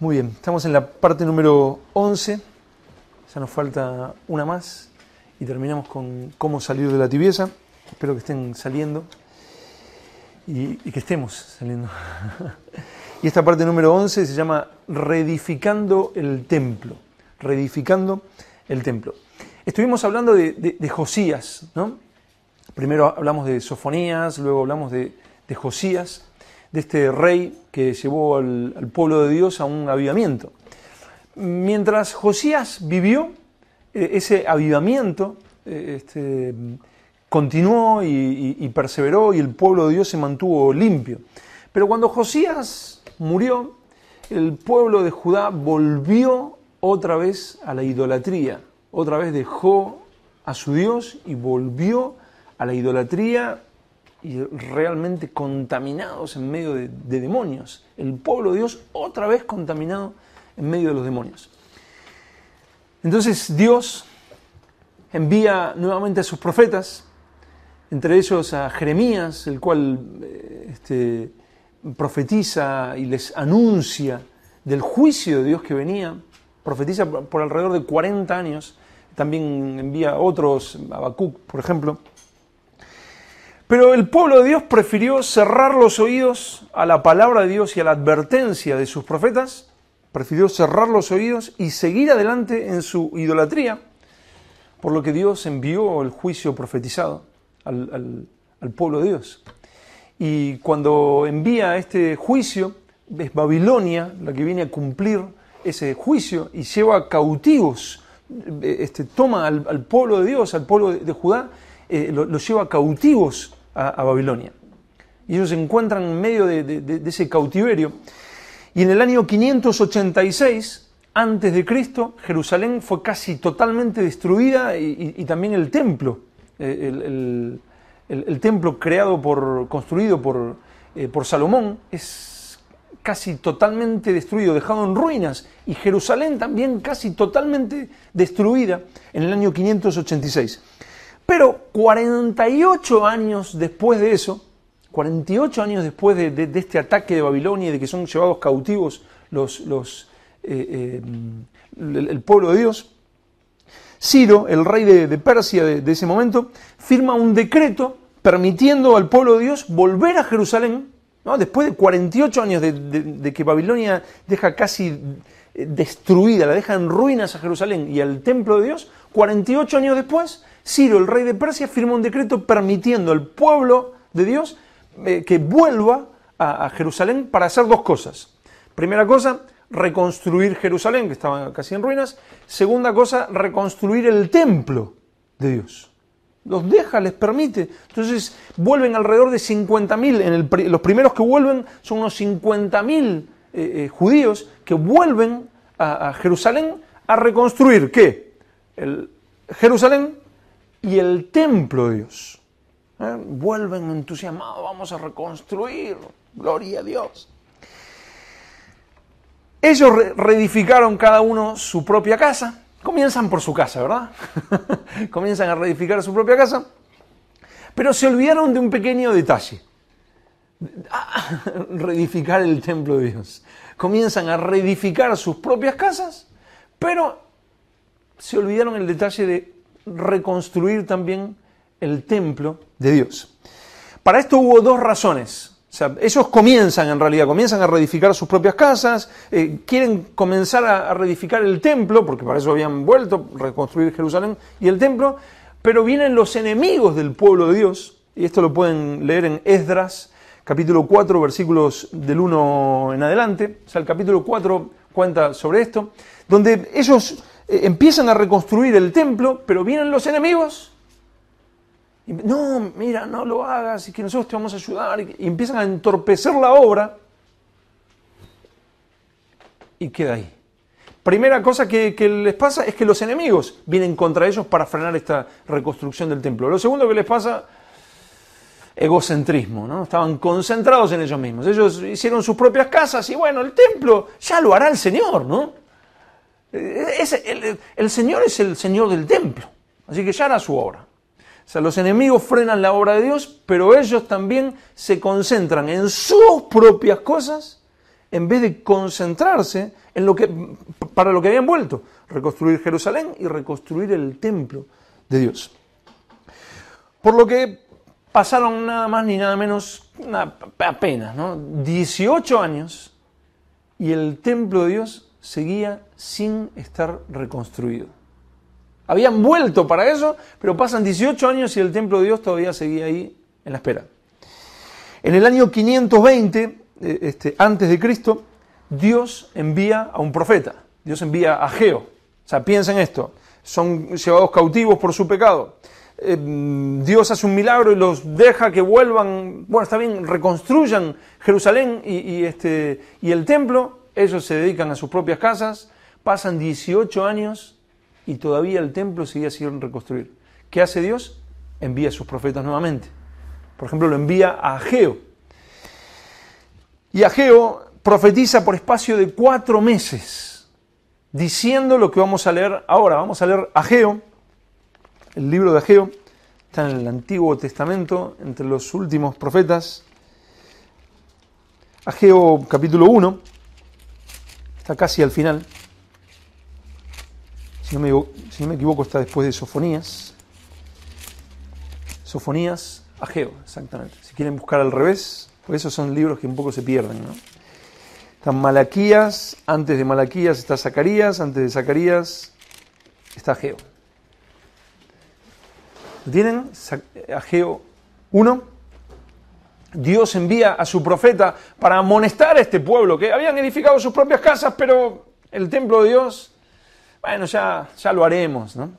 Muy bien, estamos en la parte número 11, ya nos falta una más y terminamos con cómo salir de la tibieza. Espero que estén saliendo y que estemos saliendo. Y esta parte número 11 se llama Reedificando el Templo. Reedificando el Templo. Estuvimos hablando de Josías, ¿no? Primero hablamos de Sofonías, luego hablamos de Josías, de este rey que llevó al pueblo de Dios a un avivamiento. Mientras Josías vivió, ese avivamiento continuó y perseveró y el pueblo de Dios se mantuvo limpio. Pero cuando Josías murió, el pueblo de Judá volvió otra vez a la idolatría. Otra vez dejó a su Dios y volvió a la idolatría y realmente contaminados en medio de demonios. El pueblo de Dios otra vez contaminado en medio de los demonios. Entonces Dios envía nuevamente a sus profetas, entre ellos a Jeremías, el cual profetiza y les anuncia del juicio de Dios que venía. Profetiza por alrededor de 40 años. También envía a otros, a Habacuc, por ejemplo. Pero el pueblo de Dios prefirió cerrar los oídos a la palabra de Dios y a la advertencia de sus profetas. Prefirió cerrar los oídos y seguir adelante en su idolatría, por lo que Dios envió el juicio profetizado al pueblo de Dios. Y cuando envía este juicio, es Babilonia la que viene a cumplir ese juicio y lleva cautivos, toma al pueblo de Dios, al pueblo de Judá, lo lleva cautivos a Babilonia. Y ellos se encuentran en medio de ese cautiverio. Y en el año 586 antes de Cristo, Jerusalén fue casi totalmente destruida y también el templo, el templo construido por Salomón, es casi totalmente destruido, dejado en ruinas, y Jerusalén también casi totalmente destruida en el año 586. Pero 48 años después de eso, 48 años después de este ataque de Babilonia y de que son llevados cautivos el pueblo de Dios, Ciro, el rey de Persia de ese momento, firma un decreto permitiendo al pueblo de Dios volver a Jerusalén, ¿no? Después de 48 años de que Babilonia deja casi destruida, la deja en ruinas a Jerusalén y al templo de Dios, 48 años después, Ciro, el rey de Persia, firma un decreto permitiendo al pueblo de Dios que vuelva a Jerusalén para hacer dos cosas. Primera cosa, reconstruir Jerusalén, que estaba casi en ruinas. Segunda cosa, reconstruir el templo de Dios. Los deja, les permite. Entonces vuelven alrededor de 50.000. Los primeros que vuelven son unos 50.000 judíos que vuelven a Jerusalén a reconstruir, ¿qué? Jerusalén y el templo de Dios. Vuelven entusiasmados, vamos a reconstruir, gloria a Dios. Ellos reedificaron cada uno su propia casa. Comienzan por su casa, ¿verdad? Comienzan a reedificar su propia casa, pero se olvidaron de un pequeño detalle. Reedificar el templo de Dios. Comienzan a reedificar sus propias casas, pero se olvidaron el detalle de reconstruir también el templo de Dios. Para esto hubo dos razones. O sea, ellos comienzan a reedificar sus propias casas, quieren comenzar a reedificar el templo, porque para eso habían vuelto, reconstruir Jerusalén y el templo, pero vienen los enemigos del pueblo de Dios, y esto lo pueden leer en Esdras, capítulo 4, versículos del 1 en adelante. O sea, el capítulo 4 cuenta sobre esto, donde ellos empiezan a reconstruir el templo, pero vienen los enemigos. Y, no, mira, no lo hagas, y que nosotros te vamos a ayudar, y empiezan a entorpecer la obra, y queda ahí. Primera cosa que les pasa es que los enemigos vienen contra ellos para frenar esta reconstrucción del templo. Lo segundo que les pasa, egocentrismo, ¿no? Estaban concentrados en ellos mismos. Ellos hicieron sus propias casas y bueno, el templo ya lo hará el Señor, ¿no? El Señor es el Señor del templo, así que ya hará su obra. O sea, los enemigos frenan la obra de Dios, pero ellos también se concentran en sus propias cosas en vez de concentrarse en para lo que habían vuelto, reconstruir Jerusalén y reconstruir el templo de Dios. Por lo que pasaron nada más ni nada menos, apenas, 18 años y el templo de Dios seguía sin estar reconstruido. Habían vuelto para eso, pero pasan 18 años y el templo de Dios todavía seguía ahí en la espera. En el año 520, antes de Cristo, Dios envía a un profeta. Dios envía a Ageo. O sea, piensen esto. Son llevados cautivos por su pecado. Dios hace un milagro y los deja que vuelvan, bueno, está bien, reconstruyan Jerusalén y el templo. Ellos se dedican a sus propias casas. Pasan 18 años y todavía el templo seguía sin reconstruir. ¿Qué hace Dios? Envía a sus profetas nuevamente. Por ejemplo, lo envía a Ageo. Y Ageo profetiza por espacio de 4 meses, diciendo lo que vamos a leer ahora. Vamos a leer Ageo, el libro de Ageo, está en el Antiguo Testamento, entre los últimos profetas. Ageo capítulo 1, está casi al final. Si no me equivoco, está después de Sofonías. Sofonías, Ageo, exactamente. Si quieren buscar al revés, pues esos son libros que un poco se pierden, ¿no? Está Malaquías, antes de Malaquías está Zacarías, antes de Zacarías está Ageo. ¿Lo tienen? Ageo 1. Dios envía a su profeta para amonestar a este pueblo que habían edificado sus propias casas, pero el templo de Dios, bueno, ya lo haremos, ¿no?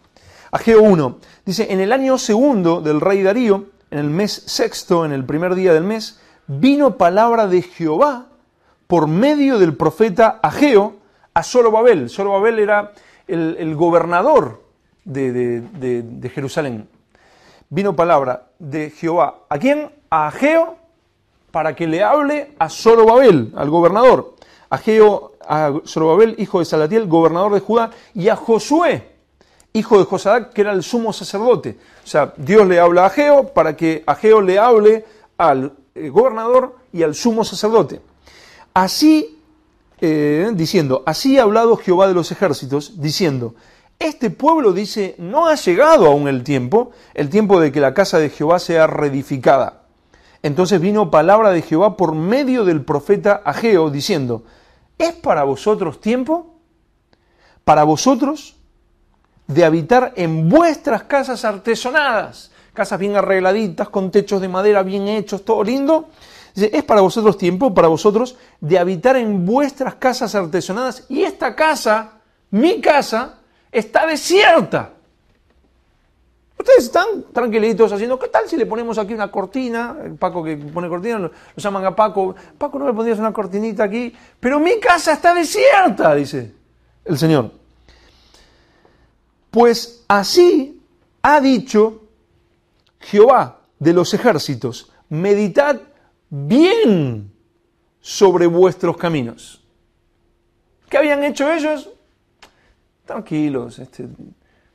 Ageo 1 dice: en el año segundo del rey Darío, en el mes sexto, en el primer día del mes, vino palabra de Jehová por medio del profeta Ageo a Zorobabel. Zorobabel era el gobernador de Jerusalén. Vino palabra de Jehová. ¿A quién? A Ageo, para que le hable a Zorobabel, al gobernador. Ageo, a Zorobabel, hijo de Salatiel, gobernador de Judá, y a Josué, hijo de Josadac, que era el sumo sacerdote. O sea, Dios le habla a Ageo para que Ageo le hable al gobernador y al sumo sacerdote. Así, diciendo, así ha hablado Jehová de los ejércitos, diciendo: este pueblo, dice, no ha llegado aún el tiempo de que la casa de Jehová sea reedificada. Entonces vino palabra de Jehová por medio del profeta Ageo, diciendo: ¿es para vosotros tiempo? Para vosotros de habitar en vuestras casas artesonadas, casas bien arregladitas, con techos de madera bien hechos, todo lindo. Dice: es para vosotros tiempo, para vosotros, de habitar en vuestras casas artesonadas, y esta casa, mi casa, está desierta. Ustedes están tranquilitos haciendo, ¿qué tal si le ponemos aquí una cortina? El Paco que pone cortina, lo llaman a Paco. Paco, ¿no le pondrías una cortinita aquí? Pero mi casa está desierta, dice el Señor. Pues así ha dicho Jehová de los ejércitos: meditad bien sobre vuestros caminos. ¿Qué habían hecho ellos? Tranquilos,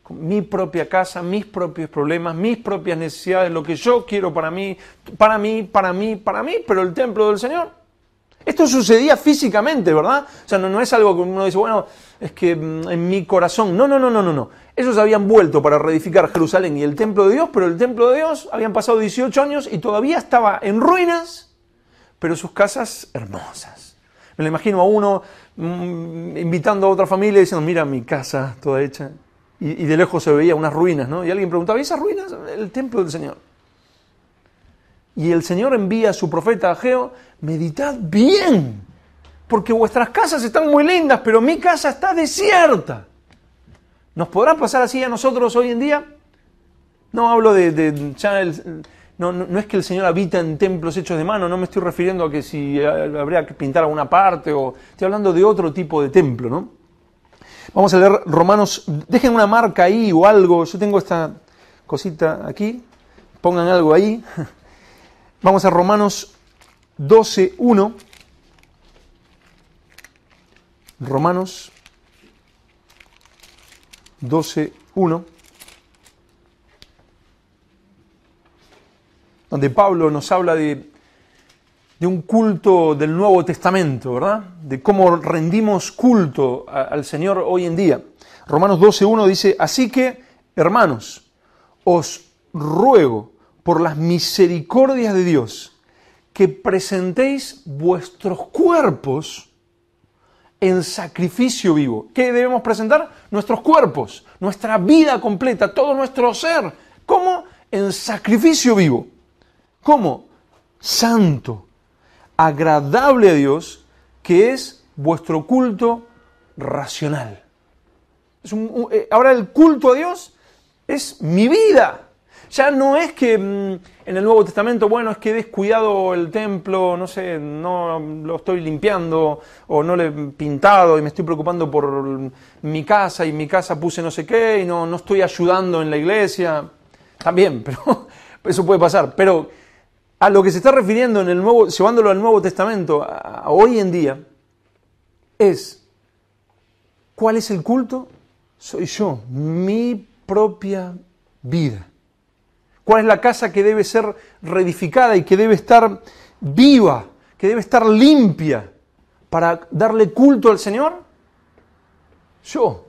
mi propia casa, mis propios problemas, mis propias necesidades, lo que yo quiero para mí, pero el templo del Señor. Esto sucedía físicamente, ¿verdad? O sea, no es algo que uno dice, bueno, es que en mi corazón. No. Ellos habían vuelto para reedificar Jerusalén y el templo de Dios, pero el templo de Dios habían pasado 18 años y todavía estaba en ruinas, pero sus casas hermosas. Me lo imagino a uno invitando a otra familia y diciendo: mira mi casa toda hecha. Y de lejos se veía unas ruinas, ¿no? Y alguien preguntaba: ¿y esas ruinas? El templo del Señor. Y el Señor envía a su profeta Ageo: meditad bien, porque vuestras casas están muy lindas, pero mi casa está desierta. ¿Nos podrá pasar así a nosotros hoy en día? No hablo no es que el Señor habita en templos hechos de mano, no me estoy refiriendo a que si habría que pintar alguna parte, estoy hablando de otro tipo de templo, ¿no? Vamos a leer Romanos, dejen una marca ahí o algo, yo tengo esta cosita aquí, pongan algo ahí. Vamos a Romanos 12:1. Romanos 12:1. Donde Pablo nos habla de de un culto del Nuevo Testamento, ¿verdad? De cómo rendimos culto al Señor hoy en día. Romanos 12:1 dice, así que, hermanos, os ruego por las misericordias de Dios que presentéis vuestros cuerpos en sacrificio vivo. ¿Qué debemos presentar? Nuestros cuerpos, nuestra vida completa, todo nuestro ser. ¿Cómo? En sacrificio vivo. ¿Cómo? Santo, agradable a Dios, que es vuestro culto racional. Ahora el culto a Dios es mi vida. Ya no es que en el Nuevo Testamento, bueno, es que he descuidado el templo, no sé, no lo estoy limpiando o no lo he pintado y me estoy preocupando por mi casa y en mi casa puse no sé qué y no estoy ayudando en la iglesia. También, pero eso puede pasar. Pero a lo que se está refiriendo en el nuevo, llevándolo al Nuevo Testamento, a hoy en día, es, ¿cuál es el culto? Soy yo, mi propia vida. ¿Cuál es la casa que debe ser reedificada y que debe estar viva, que debe estar limpia para darle culto al Señor? Yo.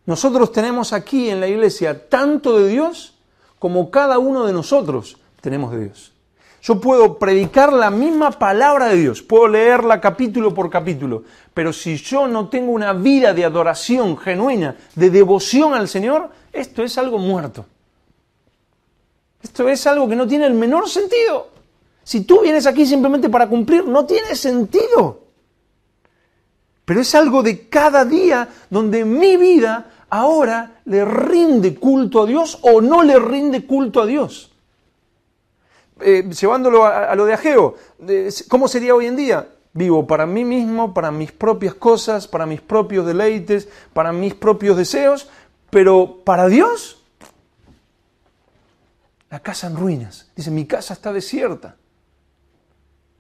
Nosotros tenemos aquí en la iglesia tanto de Dios como cada uno de nosotros tenemos de Dios. Yo puedo predicar la misma palabra de Dios, puedo leerla capítulo por capítulo, pero si yo no tengo una vida de adoración genuina, de devoción al Señor, esto es algo muerto. Esto es algo que no tiene el menor sentido. Si tú vienes aquí simplemente para cumplir, no tiene sentido. Pero es algo de cada día donde mi vida ahora le rinde culto a Dios o no le rinde culto a Dios. Llevándolo a lo de Ageo, ¿cómo sería hoy en día? Vivo para mí mismo, para mis propias cosas, para mis propios deleites, para mis propios deseos, pero para Dios, la casa en ruinas. Dice, mi casa está desierta.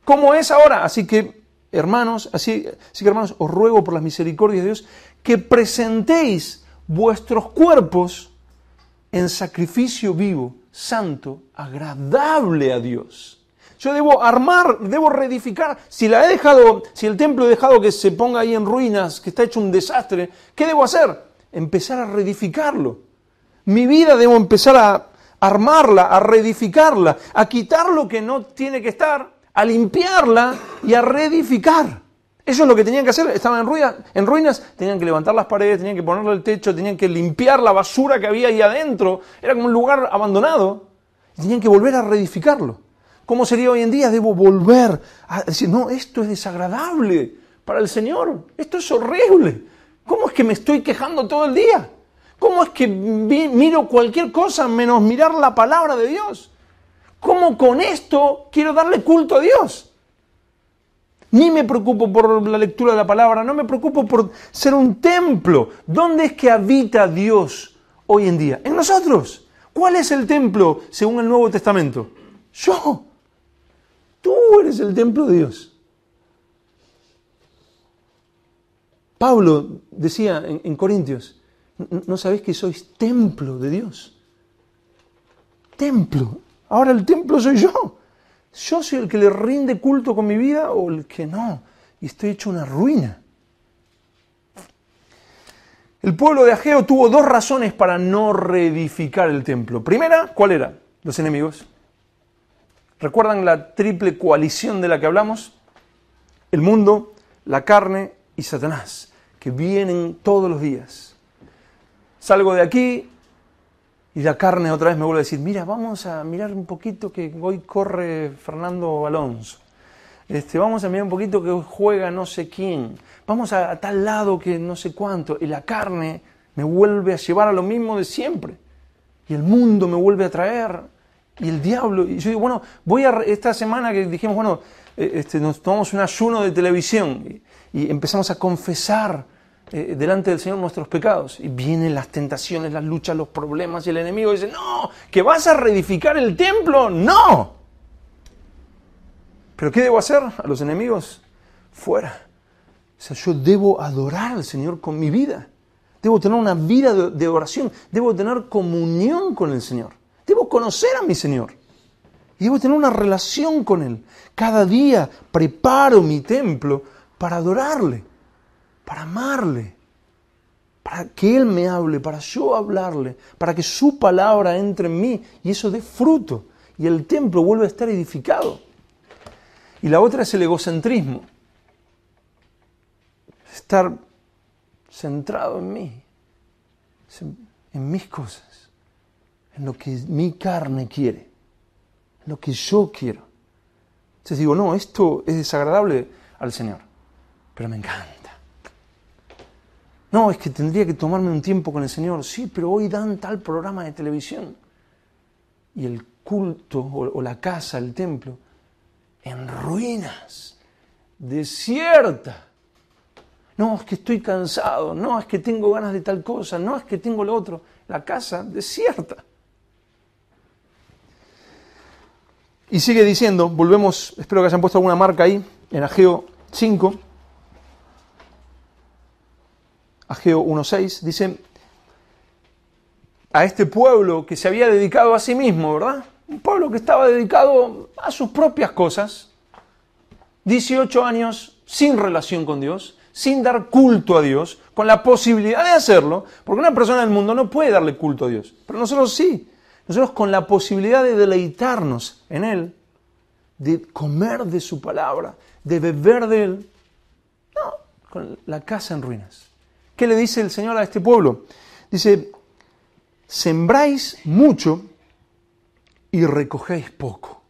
¿Cómo es ahora? Así que, hermanos, hermanos, os ruego por las misericordias de Dios que presentéis vuestros cuerpos en sacrificio vivo, santo, agradable a Dios. Yo debo armar, debo reedificar. Si el templo he dejado que se ponga ahí en ruinas, que está hecho un desastre, ¿qué debo hacer? Empezar a reedificarlo. Mi vida debo empezar a armarla, a reedificarla, a quitar lo que no tiene que estar, a limpiarla y a reedificar. Eso es lo que tenían que hacer. Estaban en ruinas, tenían que levantar las paredes, tenían que ponerle el techo, tenían que limpiar la basura que había ahí adentro. Era como un lugar abandonado. Y tenían que volver a reedificarlo. ¿Cómo sería hoy en día? Debo volver a decir, no, esto es desagradable para el Señor. Esto es horrible. ¿Cómo es que me estoy quejando todo el día? ¿Cómo es que miro cualquier cosa menos mirar la palabra de Dios? ¿Cómo con esto quiero darle culto a Dios? Ni me preocupo por la lectura de la palabra, no me preocupo por ser un templo. ¿Dónde es que habita Dios hoy en día? En nosotros. ¿Cuál es el templo según el Nuevo Testamento? Yo. Tú eres el templo de Dios. Pablo decía en Corintios, ¿no sabéis que sois templo de Dios? Templo. Ahora el templo soy yo. ¿Yo soy el que le rinde culto con mi vida o el que no? Y estoy hecho una ruina. El pueblo de Ageo tuvo dos razones para no reedificar el templo. Primera, ¿cuál era? Los enemigos. ¿Recuerdan la triple coalición de la que hablamos? El mundo, la carne y Satanás, que vienen todos los días. Salgo de aquí y la carne otra vez me vuelve a decir, mira, vamos a mirar un poquito que hoy corre Fernando Alonso. Vamos a mirar un poquito que hoy juega no sé quién. Vamos a tal lado que no sé cuánto. Y la carne me vuelve a llevar a lo mismo de siempre. Y el mundo me vuelve a traer. Y el diablo. Y yo digo, bueno, esta semana que dijimos, bueno, nos tomamos un ayuno de televisión. Y empezamos a confesar delante del Señor nuestros pecados. Y vienen las tentaciones, las luchas, los problemas. Y el enemigo dice, no, ¿que vas a reedificar el templo? ¡No! ¿Pero qué debo hacer? A los enemigos, fuera. O sea, yo debo adorar al Señor con mi vida. Debo tener una vida de oración. Debo tener comunión con el Señor. Debo conocer a mi Señor. Y debo tener una relación con Él. Cada día preparo mi templo para adorarle, para amarle, para que Él me hable, para yo hablarle, para que su palabra entre en mí y eso dé fruto y el templo vuelva a estar edificado. Y la otra es el egocentrismo. Estar centrado en mí, en mis cosas, en lo que mi carne quiere, en lo que yo quiero. Entonces digo, no, esto es desagradable al Señor, pero me encanta. No, es que tendría que tomarme un tiempo con el Señor. Sí, pero hoy dan tal programa de televisión. Y el culto o la casa, el templo, en ruinas, desierta. No, es que estoy cansado. No, es que tengo ganas de tal cosa. No, es que tengo lo otro. La casa desierta. Y sigue diciendo, volvemos, espero que hayan puesto alguna marca ahí, en Ageo 5. Ageo 1.6, dice, a este pueblo que se había dedicado a sí mismo, ¿verdad? Un pueblo que estaba dedicado a sus propias cosas, 18 años sin relación con Dios, sin dar culto a Dios, con la posibilidad de hacerlo, porque una persona del mundo no puede darle culto a Dios, pero nosotros sí, nosotros con la posibilidad de deleitarnos en Él, de comer de su palabra, de beber de Él, no, con la casa en ruinas. ¿Qué le dice el Señor a este pueblo? Dice, sembráis mucho y recogéis poco.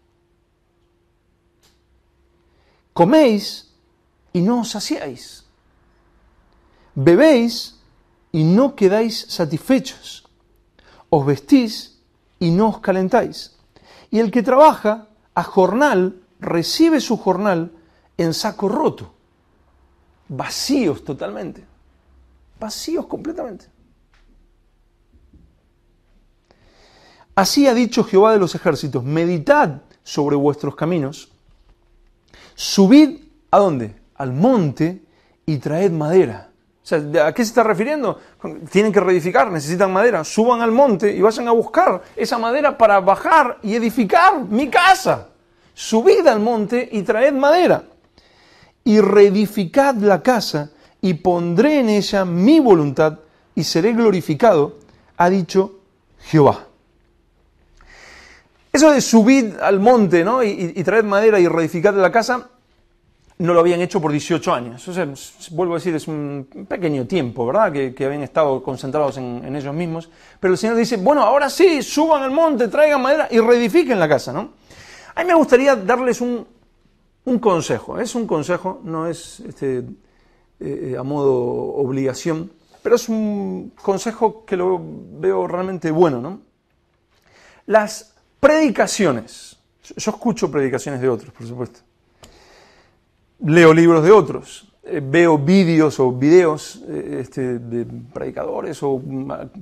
Coméis y no os saciáis. Bebéis y no quedáis satisfechos. Os vestís y no os calentáis. Y el que trabaja a jornal recibe su jornal en saco roto. Vacíos totalmente. Vacíos completamente. Así ha dicho Jehová de los ejércitos, meditad sobre vuestros caminos, subid, ¿a dónde? Al monte y traed madera. O sea, ¿a qué se está refiriendo? Tienen que reedificar, necesitan madera, suban al monte y vayan a buscar esa madera para bajar y edificar mi casa. Subid al monte y traed madera y reedificad la casa y pondré en ella mi voluntad y seré glorificado, ha dicho Jehová. Eso de subir al monte, ¿no? y traer madera y reedificar la casa, no lo habían hecho por 18 años. O sea, vuelvo a decir, es un pequeño tiempo, ¿verdad? Que habían estado concentrados en ellos mismos. Pero el Señor dice, bueno, ahora sí, suban al monte, traigan madera y reedifiquen la casa, ¿no? A mí me gustaría darles un consejo. Es un consejo, no es a modo obligación, pero es un consejo que lo veo realmente bueno, ¿no? Las predicaciones. Yo escucho predicaciones de otros, por supuesto. Leo libros de otros. Veo vídeos o videos de predicadores o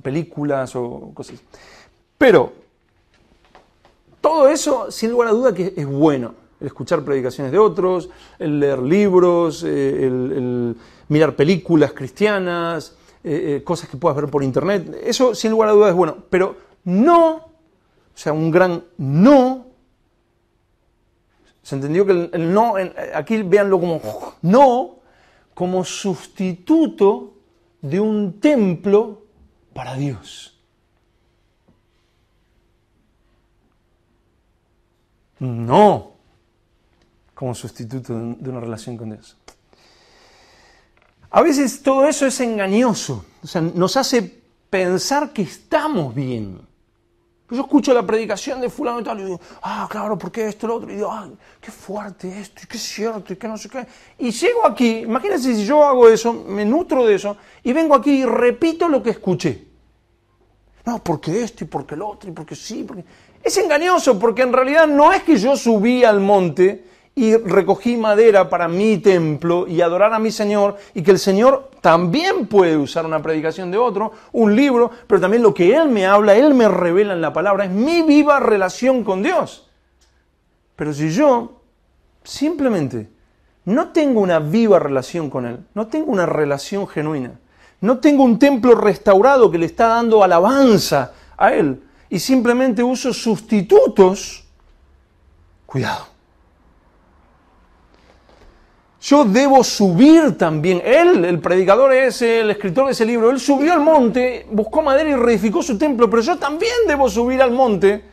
películas o cosas. Pero todo eso, sin lugar a duda, que es bueno. El escuchar predicaciones de otros, el leer libros, el mirar películas cristianas, cosas que puedas ver por internet. Eso, sin lugar a dudas, es bueno. Pero no, o sea, un gran no. ¿Se entendió que el no, aquí véanlo como no, como sustituto de un templo para Dios? No, como sustituto de una relación con Dios. A veces todo eso es engañoso, o sea, nos hace pensar que estamos bien. Yo escucho la predicación de fulano y tal, y digo, claro, ¿por qué esto, lo otro? Y digo, qué fuerte esto, y qué cierto, y qué no sé qué. Y llego aquí, imagínense si yo hago eso, me nutro de eso, y vengo aquí y repito lo que escuché. No, porque esto, y porque lo otro, y porque sí, porque... Es engañoso, porque en realidad no es que yo subí al monte y recogí madera para mi templo y adorar a mi Señor, y que el Señor también puede usar una predicación de otro, un libro, pero también lo que Él me habla, Él me revela en la palabra, es mi viva relación con Dios. Pero si yo simplemente no tengo una viva relación con Él, no tengo una relación genuina, no tengo un templo restaurado que le está dando alabanza a Él, y simplemente uso sustitutos, Cuidado. Yo debo subir también. Él, el predicador ese, el escritor de ese libro, él subió al monte, buscó madera y reedificó su templo, pero yo también debo subir al monte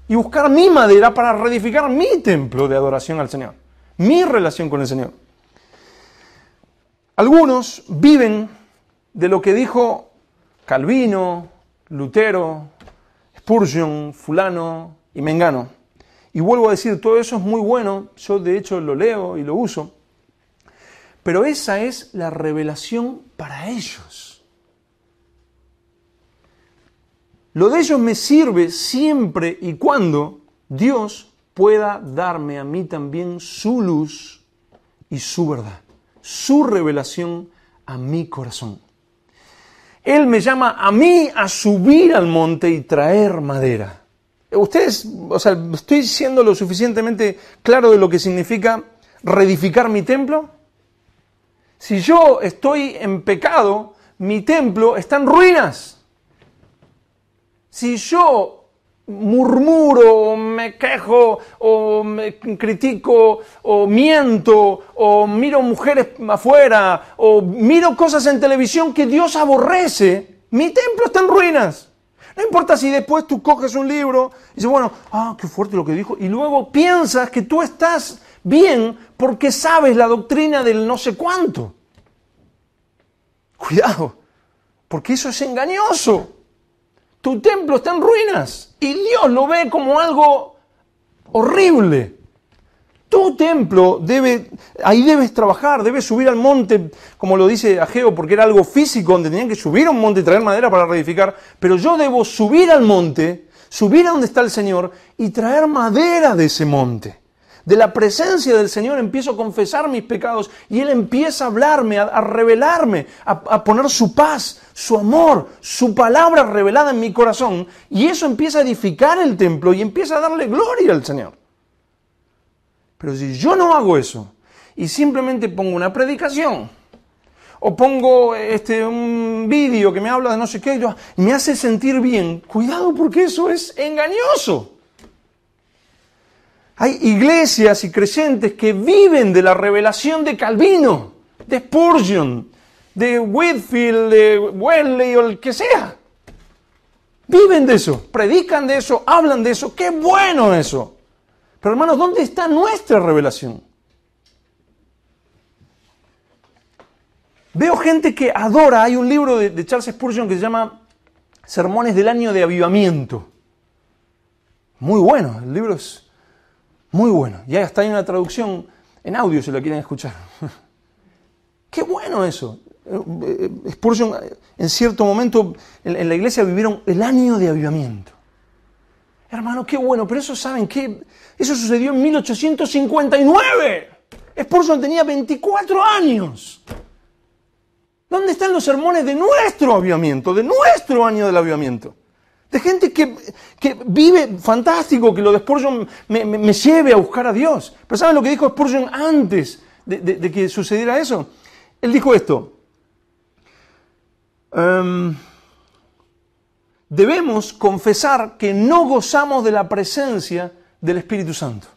y buscar mi madera para reedificar mi templo de adoración al Señor, mi relación con el Señor. Algunos viven de lo que dijo Calvino, Lutero, Spurgeon, fulano y mengano. Y vuelvo a decir, todo eso es muy bueno, yo de hecho lo leo y lo uso, pero esa es la revelación para ellos. Lo de ellos me sirve siempre y cuando Dios pueda darme a mí también su luz y su verdad, su revelación a mi corazón. Él me llama a mí a subir al monte y traer madera. Ustedes, ¿estoy siendo lo suficientemente claro de lo que significa reedificar mi templo? Si yo estoy en pecado, mi templo está en ruinas. Si yo murmuro, o me quejo, o me critico, o miento, o miro mujeres afuera, o miro cosas en televisión que Dios aborrece, mi templo está en ruinas. No importa si después tú coges un libro y dices, bueno, qué fuerte lo que dijo, y luego piensas que tú estás bien porque sabes la doctrina del no sé cuánto. Cuidado, porque eso es engañoso. Tu templo está en ruinas y Dios lo ve como algo horrible. Tu templo ahí debes trabajar, debes subir al monte, como lo dice Ageo, porque era algo físico, donde tenían que subir a un monte y traer madera para reedificar, pero yo debo subir al monte, subir a donde está el Señor y traer madera de ese monte. De la presencia del Señor empiezo a confesar mis pecados y Él empieza a hablarme, a revelarme, a poner su paz, su amor, su palabra revelada en mi corazón, y eso empieza a edificar el templo y empieza a darle gloria al Señor. Pero si yo no hago eso y simplemente pongo una predicación o pongo un vídeo que me habla de no sé qué y me hace sentir bien, cuidado porque eso es engañoso. Hay iglesias y creyentes que viven de la revelación de Calvino, de Spurgeon, de Whitefield, de Wesley o el que sea. Viven de eso, predican de eso, hablan de eso. ¡Qué bueno eso! Pero hermanos, ¿dónde está nuestra revelación? Veo gente que adora, hay un libro de Charles Spurgeon que se llama Sermones del Año de Avivamiento. Muy bueno, el libro es muy bueno. Y hasta hay una traducción en audio si la quieren escuchar. ¡Qué bueno eso! Spurgeon en cierto momento en la iglesia vivieron el año de avivamiento. Hermano, qué bueno, pero eso, ¿saben qué? Eso sucedió en 1859. Spurgeon tenía 24 años. ¿Dónde están los sermones de nuestro avivamiento, de nuestro año del avivamiento? De gente que vive fantástico, que lo de Spurgeon me lleve a buscar a Dios. Pero ¿saben lo que dijo Spurgeon antes de que sucediera eso? Él dijo esto. Debemos confesar que no gozamos de la presencia del Espíritu Santo.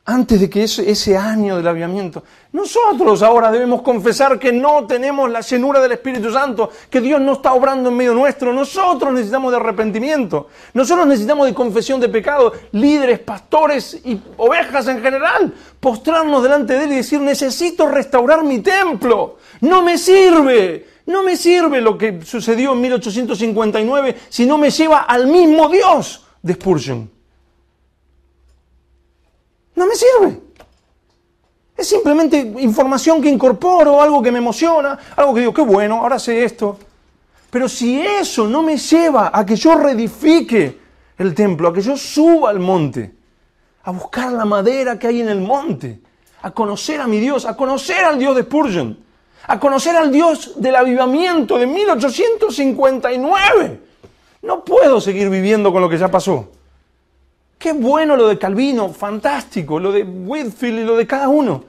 Antes de que ese año del avivamiento, nosotros ahora debemos confesar que no tenemos la llenura del Espíritu Santo, que Dios no está obrando en medio nuestro. Nosotros necesitamos de arrepentimiento, nosotros necesitamos de confesión de pecado, líderes, pastores y ovejas en general, postrarnos delante de Él y decir, necesito restaurar mi templo, no me sirve lo que sucedió en 1859 si no me lleva al mismo Dios de Spurgeon. No me sirve. Es simplemente información que incorporo, algo que me emociona, algo que digo, qué bueno, ahora sé esto. Pero si eso no me lleva a que yo reedifique el templo, a que yo suba al monte, a buscar la madera que hay en el monte, a conocer a mi Dios, a conocer al Dios de Spurgeon, a conocer al Dios del avivamiento de 1859, no puedo seguir viviendo con lo que ya pasó. Qué bueno lo de Calvino, fantástico, lo de Whitefield y lo de cada uno.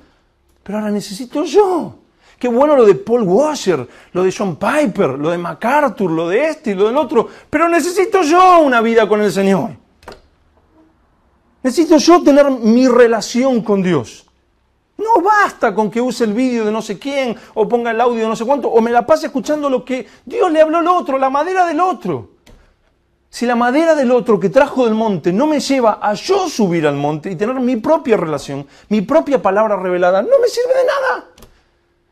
Pero ahora necesito yo. Qué bueno lo de Paul Washer, lo de John Piper, lo de MacArthur, lo de este y lo del otro. Pero necesito yo una vida con el Señor. Necesito yo tener mi relación con Dios. No basta con que use el vídeo de no sé quién, o ponga el audio de no sé cuánto, o me la pase escuchando lo que Dios le habló al otro, la madera del otro. Si la madera del otro que trajo del monte no me lleva a yo subir al monte y tener mi propia relación, mi propia palabra revelada, no me sirve de nada.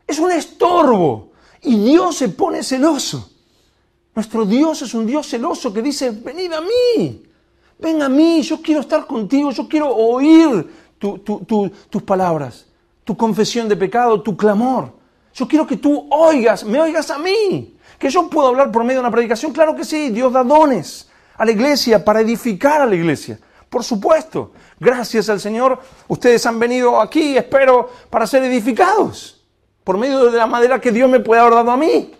Es un estorbo. Y Dios se pone celoso. Nuestro Dios es un Dios celoso que dice, venid a mí, ven a mí, yo quiero estar contigo, yo quiero oír tus palabras, tu confesión de pecado, tu clamor. Yo quiero que tú me oigas a mí. ¿Que yo puedo hablar por medio de una predicación? Claro que sí, Dios da dones a la iglesia para edificar a la iglesia. Por supuesto, gracias al Señor, ustedes han venido aquí, espero, para ser edificados, por medio de la madera que Dios me puede haber dado a mí.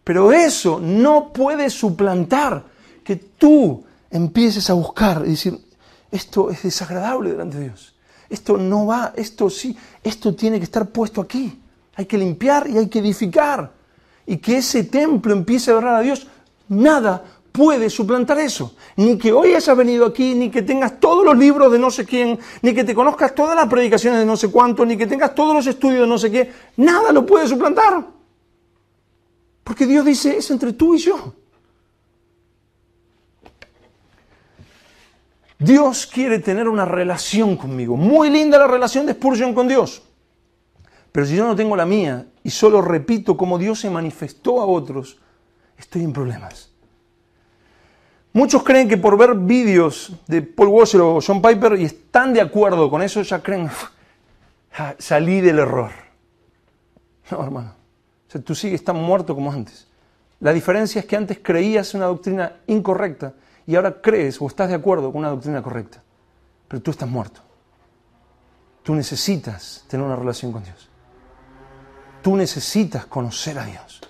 Pero eso no puede suplantar que tú empieces a buscar y decir, esto es desagradable delante de Dios. Esto no va, esto sí, esto tiene que estar puesto aquí. Hay que limpiar y hay que edificar. Y que ese templo empiece a adorar a Dios. Nada puede suplantar eso. Ni que hoy hayas venido aquí, ni que tengas todos los libros de no sé quién, ni que te conozcas todas las predicaciones de no sé cuánto, ni que tengas todos los estudios de no sé qué. Nada lo puede suplantar. Porque Dios dice, es entre tú y yo. Dios quiere tener una relación conmigo. Muy linda la relación de Spurgeon con Dios. Pero si yo no tengo la mía y solo repito cómo Dios se manifestó a otros, estoy en problemas. Muchos creen que por ver vídeos de Paul Washer o John Piper y están de acuerdo con eso, ya creen, salí del error. No, hermano. O sea, tú sigues tan muerto como antes. La diferencia es que antes creías una doctrina incorrecta y ahora crees o estás de acuerdo con una doctrina correcta. Pero tú estás muerto. Tú necesitas tener una relación con Dios. Tú necesitas conocer a Dios.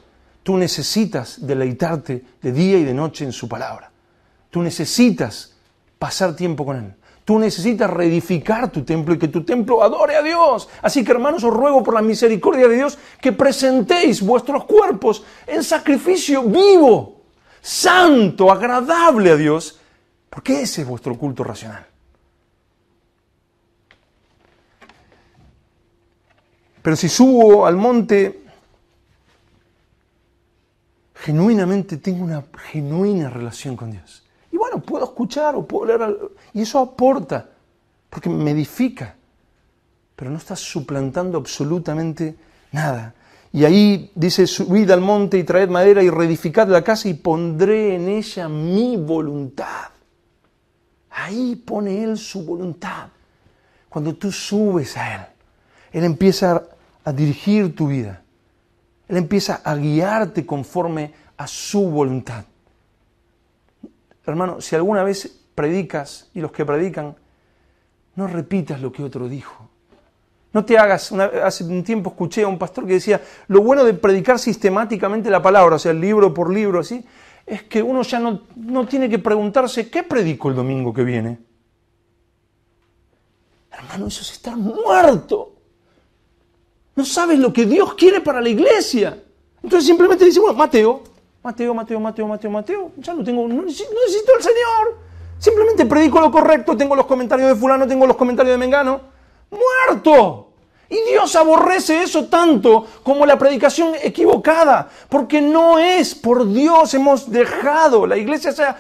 Tú necesitas deleitarte de día y de noche en su palabra. Tú necesitas pasar tiempo con Él. Tú necesitas reedificar tu templo y que tu templo adore a Dios. Así que, hermanos, os ruego por la misericordia de Dios que presentéis vuestros cuerpos en sacrificio vivo, santo, agradable a Dios, porque ese es vuestro culto racional. Pero si subo al monte, genuinamente tengo una genuina relación con Dios. Y bueno, puedo escuchar o puedo leer, y eso aporta, porque me edifica. Pero no está suplantando absolutamente nada. Y ahí dice, subid al monte y traed madera y reedificad la casa y pondré en ella mi voluntad. Ahí pone Él su voluntad. Cuando tú subes a Él, Él empieza a dirigir tu vida. Él empieza a guiarte conforme a su voluntad. Hermano, si alguna vez predicas, y los que predican, no repitas lo que otro dijo. No te hagas, hace un tiempo escuché a un pastor que decía, lo bueno de predicar sistemáticamente la palabra, o sea, libro por libro, así, es que uno ya no tiene que preguntarse, ¿qué predico el domingo que viene? Hermano, eso es estar muerto. No sabes lo que Dios quiere para la iglesia. Entonces simplemente dice, bueno, Mateo. Ya no necesito al Señor. Simplemente predico lo correcto, tengo los comentarios de fulano, tengo los comentarios de mengano. ¡Muerto! Y Dios aborrece eso tanto como la predicación equivocada, porque no es por Dios hemos dejado. La iglesia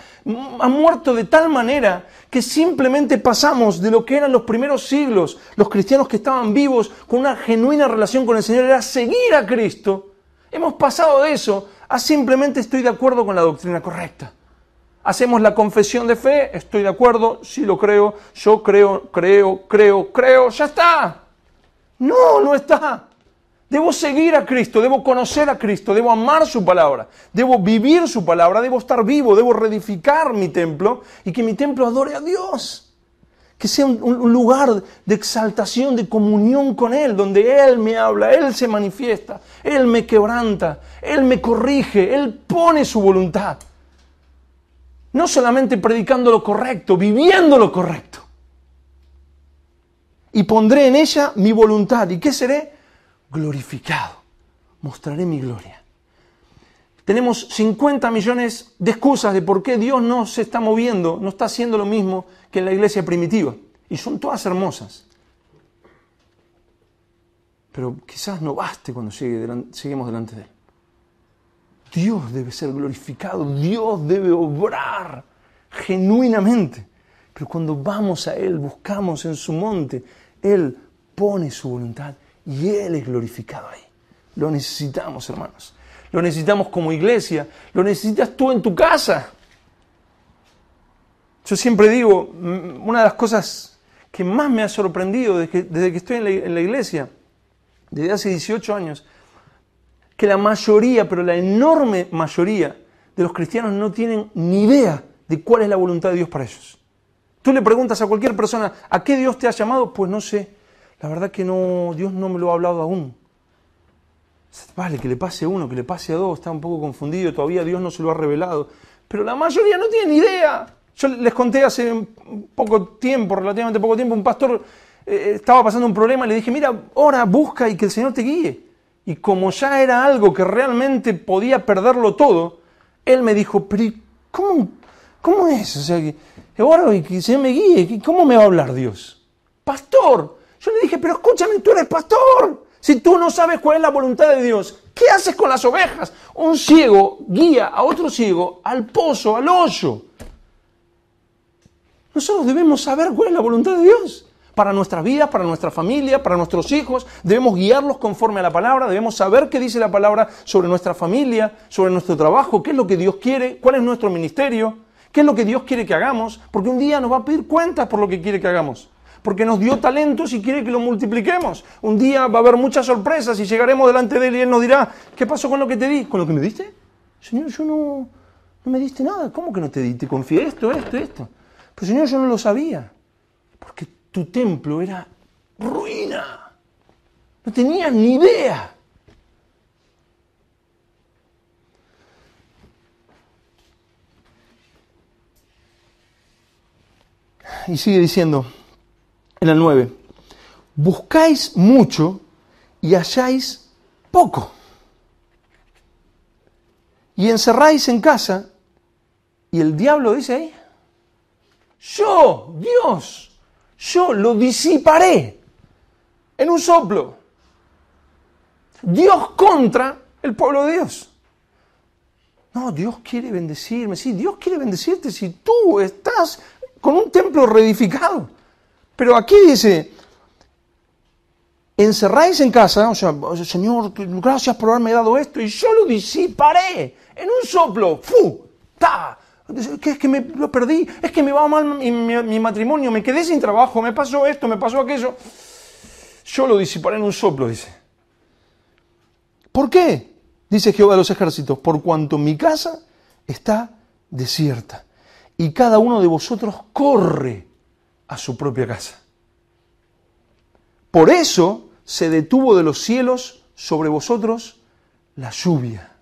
ha muerto de tal manera que simplemente pasamos de lo que eran los primeros siglos, los cristianos que estaban vivos con una genuina relación con el Señor, era seguir a Cristo. Hemos pasado de eso a simplemente estoy de acuerdo con la doctrina correcta. Hacemos la confesión de fe, estoy de acuerdo, sí lo creo, yo creo, ya está. No está. Debo seguir a Cristo, debo conocer a Cristo, debo amar su palabra, debo vivir su palabra, debo estar vivo, debo reedificar mi templo y que mi templo adore a Dios. Que sea un lugar de exaltación, de comunión con Él, donde Él me habla, Él se manifiesta, Él me quebranta, Él me corrige, Él pone su voluntad. No solamente predicando lo correcto, viviendo lo correcto. Y pondré en ella mi voluntad. ¿Y qué seré? Glorificado. Mostraré mi gloria. Tenemos 50 millones de excusas de por qué Dios no se está moviendo, no está haciendo lo mismo que en la iglesia primitiva. Y son todas hermosas. Pero quizás no baste cuando lleguemos delante de Él. Dios debe ser glorificado, Dios debe obrar genuinamente. Pero cuando vamos a Él, buscamos en su monte, Él pone su voluntad y Él es glorificado ahí. Lo necesitamos, hermanos. Lo necesitamos como iglesia. Lo necesitas tú en tu casa. Yo siempre digo, una de las cosas que más me ha sorprendido desde que estoy en la iglesia, desde hace 18 años, que la mayoría, pero la enorme mayoría de los cristianos no tienen ni idea de cuál es la voluntad de Dios para ellos. Tú le preguntas a cualquier persona, ¿a qué Dios te ha llamado? Pues no sé. La verdad que no, Dios no me lo ha hablado aún. Vale, que le pase a uno, que le pase a dos, está un poco confundido, todavía Dios no se lo ha revelado. Pero la mayoría no tiene ni idea. Yo les conté hace poco tiempo, relativamente poco tiempo, un pastor estaba pasando un problema y le dije, mira, ora, busca y que el Señor te guíe. Y como ya era algo que realmente podía perderlo todo, él me dijo, pero ¿cómo es? O sea, que oro y que el Señor me guíe, ¿cómo me va a hablar Dios? Pastor, yo le dije, pero escúchame, tú eres pastor. Si tú no sabes cuál es la voluntad de Dios, ¿qué haces con las ovejas? Un ciego guía a otro ciego al pozo, al hoyo. Nosotros debemos saber cuál es la voluntad de Dios. Para nuestras vidas, para nuestra familia, para nuestros hijos. Debemos guiarlos conforme a la palabra. Debemos saber qué dice la palabra sobre nuestra familia, sobre nuestro trabajo, qué es lo que Dios quiere, cuál es nuestro ministerio, qué es lo que Dios quiere que hagamos. Porque un día nos va a pedir cuentas por lo que quiere que hagamos. Porque nos dio talentos y quiere que lo multipliquemos. Un día va a haber muchas sorpresas y llegaremos delante de Él y Él nos dirá, ¿qué pasó con lo que te di? ¿Con lo que me diste? Señor, yo no me diste nada. ¿Cómo que no te di? Te confié esto. Pero Señor, yo no lo sabía. Porque tu templo era ruina. No tenías ni idea. Y sigue diciendo en el 9, buscáis mucho y halláis poco. Y encerráis en casa, y el diablo dice ahí, yo, Dios, yo lo disiparé en un soplo. Dios contra el pueblo de Dios. No, Dios quiere bendecirme. Sí, Dios quiere bendecirte si tú estás con un templo reedificado. Pero aquí dice, encerráis en casa, o sea, Señor, gracias por haberme dado esto, y yo lo disiparé en un soplo. ¡Fu! ¡Ta! Es que me lo perdí, es que me va mal mi matrimonio, me quedé sin trabajo, me pasó esto, me pasó aquello. Yo lo disiparé en un soplo, dice. ¿Por qué? Dice Jehová de los ejércitos, por cuanto mi casa está desierta y cada uno de vosotros corre a su propia casa. Por eso se detuvo de los cielos sobre vosotros la lluvia.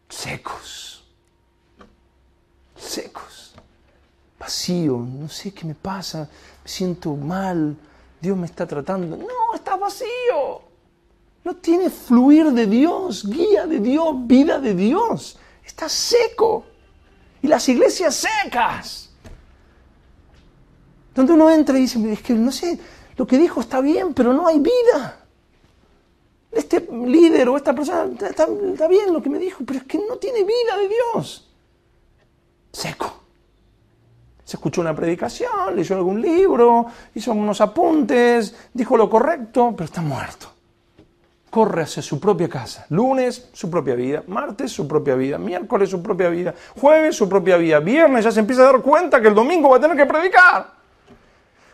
Secos, vacío, no sé qué me pasa, me siento mal, Dios me está tratando. No, está vacío. No tiene fluir de Dios, guía de Dios, vida de Dios. Está seco. Y las iglesias secas. Donde uno entra y dice, es que no sé, lo que dijo está bien, pero no hay vida. Este líder o esta persona está bien lo que me dijo, pero es que no tiene vida de Dios. Seco. Se escuchó una predicación, leyó algún libro, hizo unos apuntes, dijo lo correcto, pero está muerto. Corre hacia su propia casa. Lunes, su propia vida. Martes, su propia vida. Miércoles, su propia vida. Jueves, su propia vida. Viernes, ya se empieza a dar cuenta que el domingo va a tener que predicar.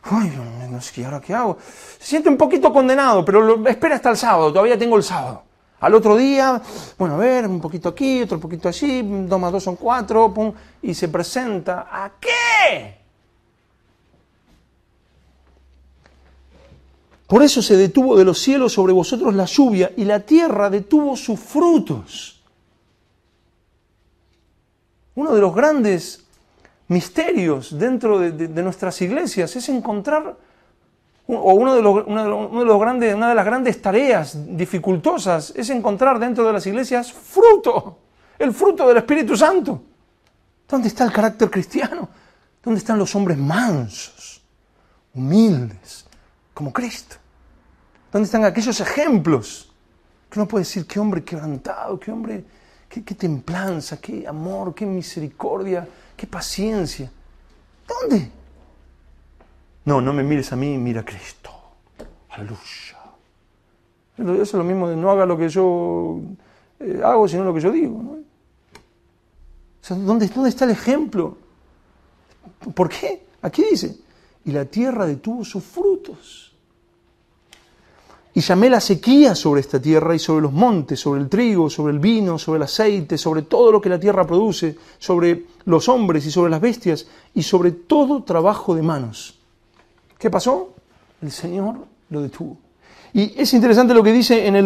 Ay, no sé qué, ¿ahora qué hago? Se siente un poquito condenado, pero espera hasta el sábado. Todavía tengo el sábado. Al otro día, bueno, a ver, un poquito aquí, otro poquito allí. 2 más 2 son 4. Pum, y se presenta. ¿A qué? Por eso se detuvo de los cielos sobre vosotros la lluvia y la tierra detuvo sus frutos. Uno de los grandes misterios dentro de nuestras iglesias es encontrar O una de las grandes tareas dificultosas es encontrar dentro de las iglesias fruto, el fruto del Espíritu Santo. ¿Dónde está el carácter cristiano? ¿Dónde están los hombres mansos, humildes, como Cristo? ¿Dónde están aquellos ejemplos que uno puede decir, qué hombre quebrantado, qué hombre, qué templanza, qué amor, qué misericordia, qué paciencia? ¿Dónde? No me mires a mí, mira a Cristo. Aleluya. Eso es lo mismo de no haga lo que yo hago, sino lo que yo digo, ¿no? O sea, ¿dónde está el ejemplo? ¿Por qué? Aquí dice, y la tierra detuvo sus frutos. Y llamé la sequía sobre esta tierra y sobre los montes, sobre el trigo, sobre el vino, sobre el aceite, sobre todo lo que la tierra produce, sobre los hombres y sobre las bestias, y sobre todo trabajo de manos. ¿Qué pasó? El Señor lo detuvo. Y es interesante lo que dice en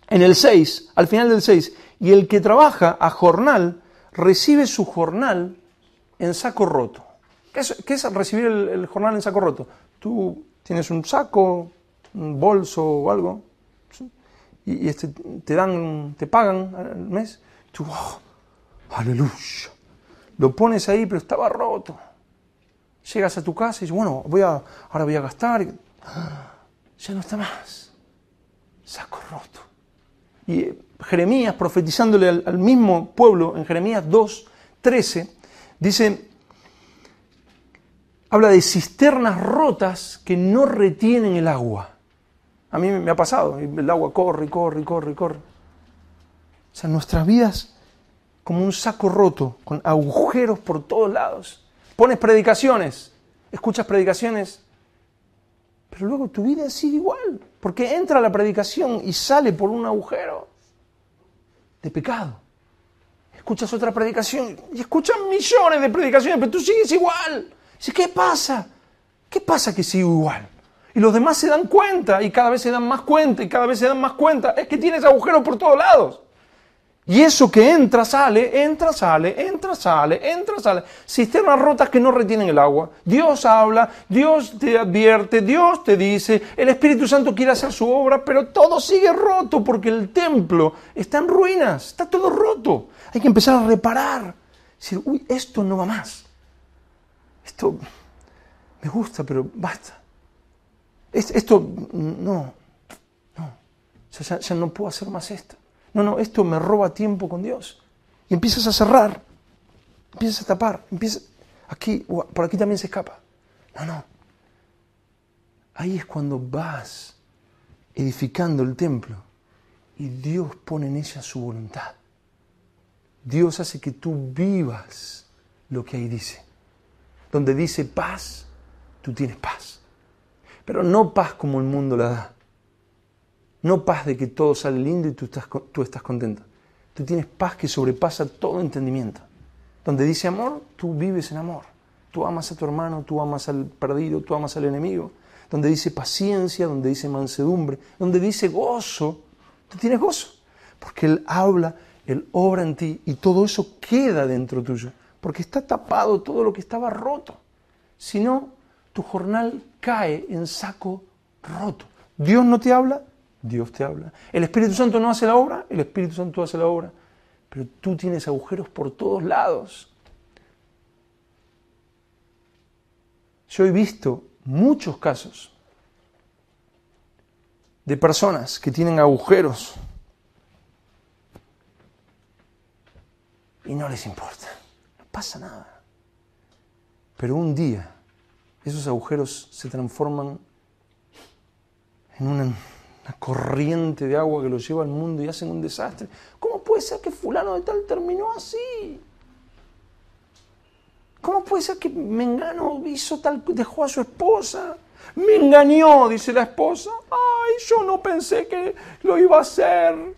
el 6, al final del 6, y el que trabaja a jornal, recibe su jornal en saco roto. ¿Qué es recibir el jornal en saco roto? Tú tienes un saco, un bolso o algo, ¿sí? y te pagan al mes, tú, aleluya, lo pones ahí, pero estaba roto. Llegas a tu casa y dices, bueno, ahora voy a gastar, ya no está más, saco roto. Y Jeremías, profetizándole al mismo pueblo, en Jeremías 2:13, dice, habla de cisternas rotas que no retienen el agua. A mí me ha pasado, el agua corre. O sea, nuestras vidas como un saco roto, con agujeros por todos lados. Pones predicaciones, escuchas predicaciones, pero luego tu vida sigue igual, porque entra la predicación y sale por un agujero de pecado. Escuchas otra predicación y escuchas millones de predicaciones, pero tú sigues igual. Dices, ¿qué pasa? ¿Qué pasa que sigo igual? Y los demás se dan cuenta, y cada vez se dan más cuenta, y cada vez se dan más cuenta. Es que tienes agujeros por todos lados. Y eso que entra, sale. Cisternas rotas que no retienen el agua. Dios habla, Dios te advierte, Dios te dice, el Espíritu Santo quiere hacer su obra, pero todo sigue roto porque el templo está en ruinas, está todo roto. Hay que empezar a reparar. Decir, esto no va más. Esto me gusta, pero basta. Esto, no. Ya no puedo hacer más esto. No, esto me roba tiempo con Dios. Y empiezas a cerrar, empiezas a tapar, por aquí también se escapa. No. Ahí es cuando vas edificando el templo y Dios pone en ella su voluntad. Dios hace que tú vivas lo que ahí dice. Donde dice paz, tú tienes paz. Pero no paz como el mundo la da. No paz de que todo sale lindo y tú estás contento. Tú tienes paz que sobrepasa todo entendimiento. Donde dice amor, tú vives en amor. Tú amas a tu hermano, tú amas al perdido, tú amas al enemigo. Donde dice paciencia, donde dice mansedumbre, donde dice gozo, tú tienes gozo. Porque Él habla, Él obra en ti y todo eso queda dentro tuyo. Porque está tapado todo lo que estaba roto. Si no, tu jornal cae en saco roto. Dios no te habla, Dios te habla. El Espíritu Santo no hace la obra, el Espíritu Santo hace la obra. Pero tú tienes agujeros por todos lados. Yo he visto muchos casos de personas que tienen agujeros y no les importa, no pasa nada. Pero un día esos agujeros se transforman en una corriente de agua que los lleva al mundo y hacen un desastre. ¿Cómo puede ser que fulano de tal terminó así? ¿Cómo puede ser que Mengano hizo tal, dejó a su esposa? Me engañó, dice la esposa. Ay, yo no pensé que lo iba a hacer.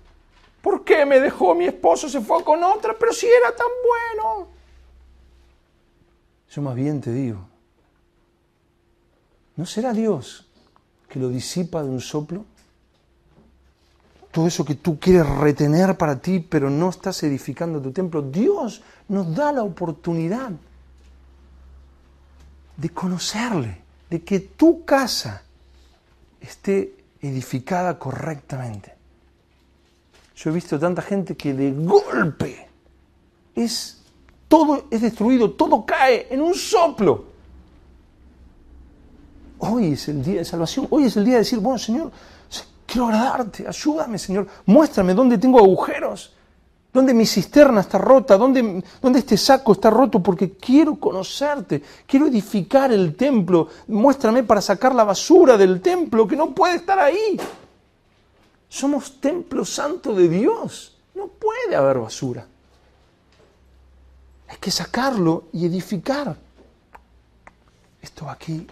¿Por qué me dejó mi esposo? Se fue con otra, pero si era tan bueno. Yo más bien te digo, ¿no será Dios que lo disipa de un soplo? Todo eso que tú quieres retener para ti, pero no estás edificando tu templo. Dios nos da la oportunidad de conocerle, de que tu casa esté edificada correctamente. Yo he visto tanta gente que de golpe todo es destruido, todo cae en un soplo. Hoy es el día de salvación, hoy es el día de decir, bueno, Señor, quiero agradarte, ayúdame, Señor, muéstrame dónde tengo agujeros, dónde mi cisterna está rota, dónde este saco está roto, porque quiero conocerte, quiero edificar el templo, muéstrame para sacar la basura del templo que no puede estar ahí. Somos templo santo de Dios, no puede haber basura. Hay que sacarlo y edificar. Esto aquí,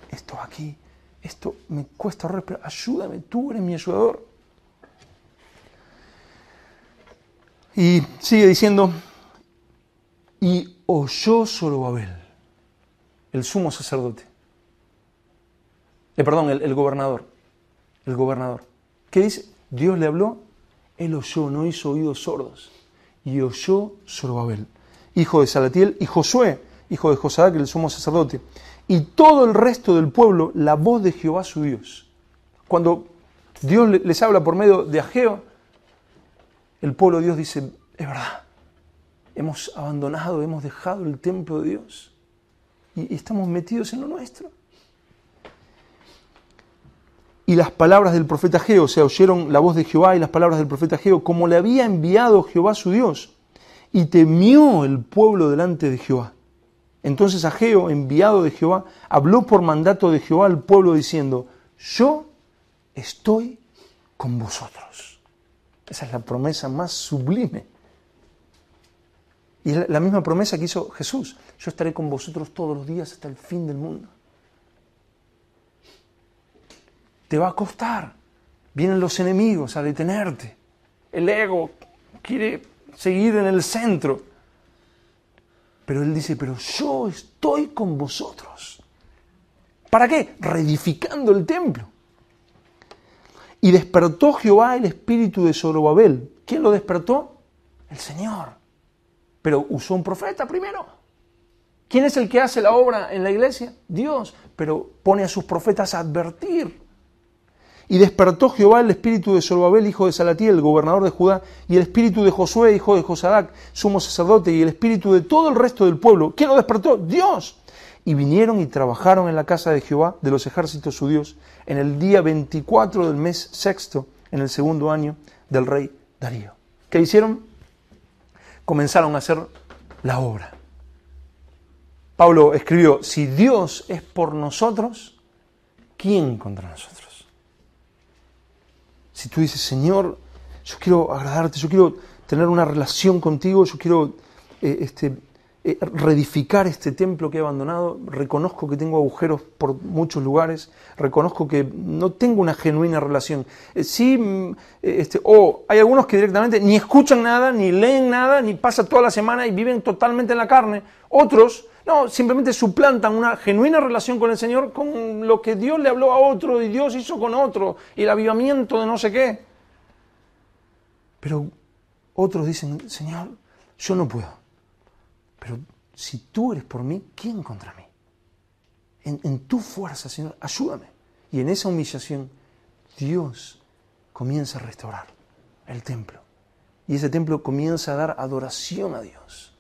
esto me cuesta horror, pero ayúdame, tú eres mi ayudador. Y sigue diciendo, y oyó Zorobabel, el sumo sacerdote. El gobernador. ¿Qué dice? Dios le habló, él oyó, no hizo oídos sordos. Y oyó Zorobabel, hijo de Salatiel, y Josué, hijo de Josadac, el sumo sacerdote, y todo el resto del pueblo, la voz de Jehová su Dios. Cuando Dios les habla por medio de Ageo, el pueblo de Dios dice, es verdad, hemos abandonado, hemos dejado el templo de Dios y estamos metidos en lo nuestro. Y las palabras del profeta Ageo, o sea, oyeron la voz de Jehová y las palabras del profeta Ageo, como le había enviado Jehová su Dios, y temió el pueblo delante de Jehová. Entonces Ageo, enviado de Jehová, habló por mandato de Jehová al pueblo diciendo, yo estoy con vosotros. Esa es la promesa más sublime. Y es la misma promesa que hizo Jesús. Yo estaré con vosotros todos los días hasta el fin del mundo. Te va a costar. Vienen los enemigos a detenerte. El ego quiere seguir en el centro. Pero Él dice, pero yo estoy con vosotros. ¿Para qué? Reedificando el templo. Y despertó Jehová el espíritu de Zorobabel. ¿Quién lo despertó? El Señor. Pero usó un profeta primero. ¿Quién es el que hace la obra en la iglesia? Dios. Pero pone a sus profetas a advertir. Y despertó Jehová el espíritu de Zorobabel, hijo de Salatiel, gobernador de Judá, y el espíritu de Josué, hijo de Josadac, sumo sacerdote, y el espíritu de todo el resto del pueblo. ¿Quién lo despertó? Dios. Y vinieron y trabajaron en la casa de Jehová, de los ejércitos su Dios, en el día 24 del mes sexto, en el segundo año del rey Darío. ¿Qué hicieron? Comenzaron a hacer la obra. Pablo escribió, si Dios es por nosotros, ¿quién contra nosotros? Si tú dices, Señor, yo quiero agradarte, yo quiero tener una relación contigo, yo quiero reedificar este templo que he abandonado, reconozco que tengo agujeros por muchos lugares, reconozco que no tengo una genuina relación. Hay algunos que directamente ni escuchan nada, ni leen nada, ni pasan toda la semana y viven totalmente en la carne. Otros, no, simplemente suplantan una genuina relación con el Señor con lo que Dios le habló a otro y Dios hizo con otro, y el avivamiento de no sé qué. Pero otros dicen, Señor, yo no puedo. Pero si tú eres por mí, ¿quién contra mí? En tu fuerza, Señor, ayúdame. Y en esa humillación, Dios comienza a restaurar el templo. Y ese templo comienza a dar adoración a Dios.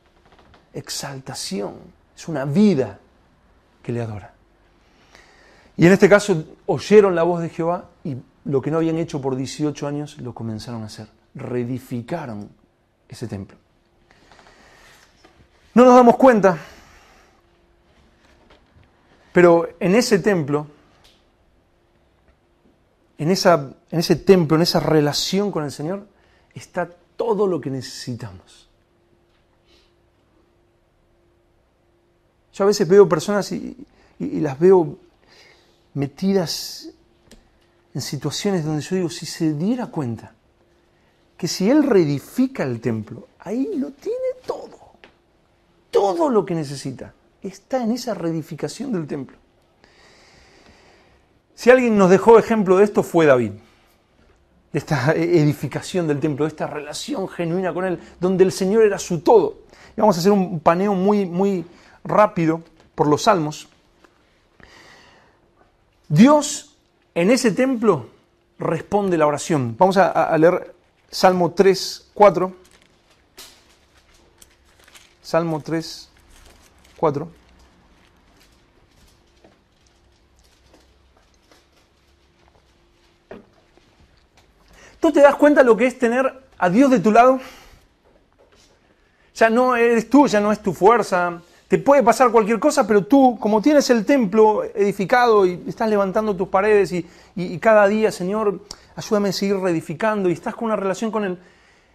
Exaltación. Es una vida que le adora. Y en este caso, oyeron la voz de Jehová y lo que no habían hecho por 18 años, lo comenzaron a hacer. Reedificaron ese templo. No nos damos cuenta, pero en ese templo, en ese templo, en esa relación con el Señor, está todo lo que necesitamos. Yo a veces veo personas y las veo metidas en situaciones donde yo digo, si se diera cuenta que si Él reedifica el templo, ahí lo tiene todo. Todo lo que necesita está en esa reedificación del templo. Si alguien nos dejó ejemplo de esto fue David, de esta edificación del templo, de esta relación genuina con Él, donde el Señor era su todo. Y vamos a hacer un paneo muy rápido por los Salmos. Dios en ese templo responde la oración. Vamos a leer Salmo 3, 4. Salmo 3, 4. ¿Tú te das cuenta lo que es tener a Dios de tu lado? Ya no eres tú, ya no es tu fuerza. Te puede pasar cualquier cosa, pero tú, como tienes el templo edificado y estás levantando tus paredes y cada día, Señor, ayúdame a seguir reedificando y estás con una relación con Él,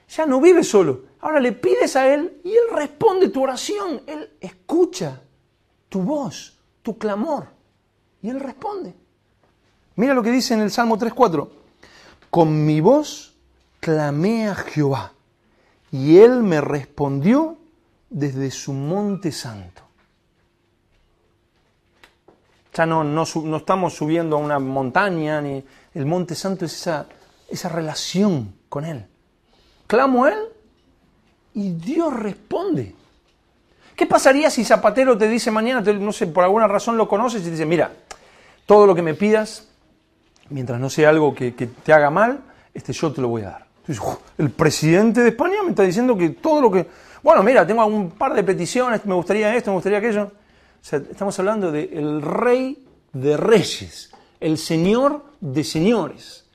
ya no vives solo. Ahora le pides a Él y Él responde tu oración. Él escucha tu voz, tu clamor y Él responde. Mira lo que dice en el Salmo 3:4. Con mi voz clamé a Jehová y Él me respondió desde su monte santo. Ya no estamos subiendo a una montaña, ni el monte santo es esa relación con Él. Clamo a Él y Dios responde. ¿Qué pasaría si Zapatero te dice mañana, no sé, por alguna razón lo conoces y te dice, mira, todo lo que me pidas, mientras no sea algo que te haga mal, yo te lo voy a dar? Entonces, el presidente de España me está diciendo que todo lo que... Bueno, mira, tengo un par de peticiones, me gustaría esto, me gustaría aquello. O sea, estamos hablando del Rey de Reyes, el Señor de Señores.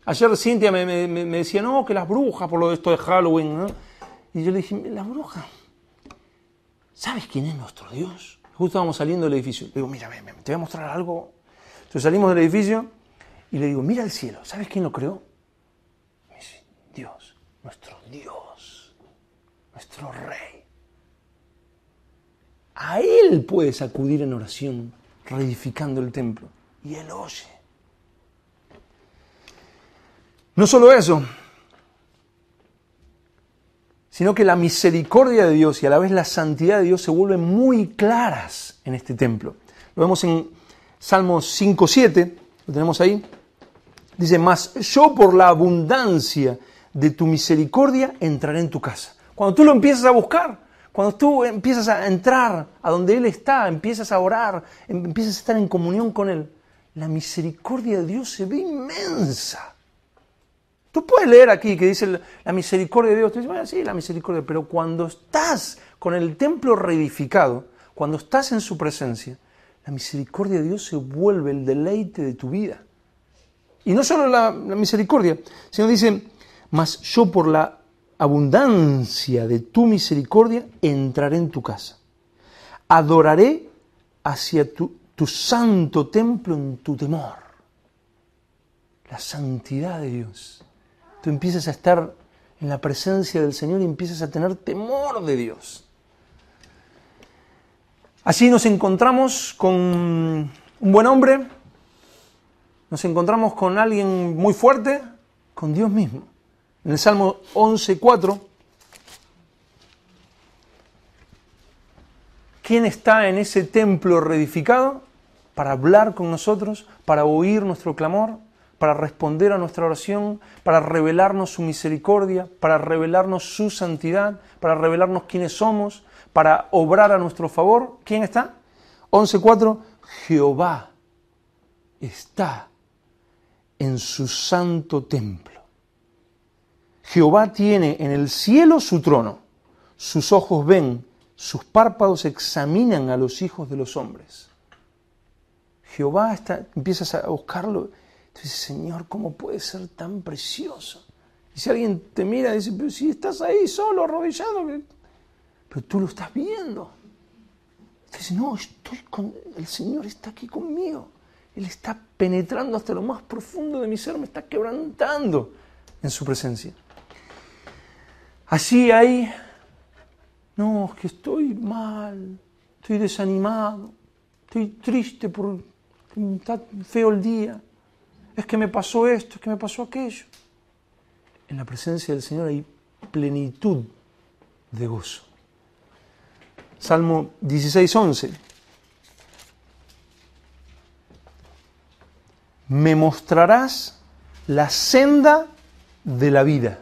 Ayer Cintia me decía, no, que las brujas, por lo de esto de Halloween, ¿no? Y yo le dije, las brujas, ¿sabes quién es nuestro Dios? Justo estábamos saliendo del edificio. Le digo, mira, te voy a mostrar algo. Entonces salimos del edificio y le digo, mira el cielo, ¿sabes quién lo creó? Me dice, Dios, nuestro Rey. A Él puedes acudir en oración, reedificando el templo, y Él oye. No solo eso, sino que la misericordia de Dios y a la vez la santidad de Dios se vuelven muy claras en este templo. Lo vemos en Salmos 5:7, lo tenemos ahí. Dice, mas yo por la abundancia de tu misericordia entraré en tu casa. Cuando tú lo empiezas a buscar, cuando tú empiezas a entrar a donde Él está, empiezas a orar, empiezas a estar en comunión con Él, la misericordia de Dios se ve inmensa. Tú puedes leer aquí que dice la misericordia de Dios. Tú dices, bueno, sí, la misericordia. Pero cuando estás con el templo reedificado, cuando estás en su presencia, la misericordia de Dios se vuelve el deleite de tu vida. Y no solo la misericordia, sino dice, mas yo por la abundancia de tu misericordia entraré en tu casa. Adoraré hacia tu santo templo en tu temor. La santidad de Dios. Tú empiezas a estar en la presencia del Señor y empiezas a tener temor de Dios. Así nos encontramos con un buen hombre, nos encontramos con alguien muy fuerte, con Dios mismo. En el Salmo 11:4, ¿quién está en ese templo reedificado para hablar con nosotros, para oír nuestro clamor, para responder a nuestra oración, para revelarnos su misericordia, para revelarnos su santidad, para revelarnos quiénes somos, para obrar a nuestro favor? ¿Quién está? 11:4, Jehová está en su santo templo. Jehová tiene en el cielo su trono, sus ojos ven, sus párpados examinan a los hijos de los hombres. Jehová está, empiezas a buscarlo, dices, Señor, ¿cómo puede ser tan precioso? Y si alguien te mira y dice, pero si estás ahí solo, arrodillado, pero tú lo estás viendo. Dices, no, el Señor está aquí conmigo. Él está penetrando hasta lo más profundo de mi ser, me está quebrantando en su presencia. Así hay, no, es que estoy mal, estoy desanimado, estoy triste porque está feo el día, es que me pasó esto, es que me pasó aquello. En la presencia del Señor hay plenitud de gozo. Salmo 16:11. Me mostrarás la senda de la vida.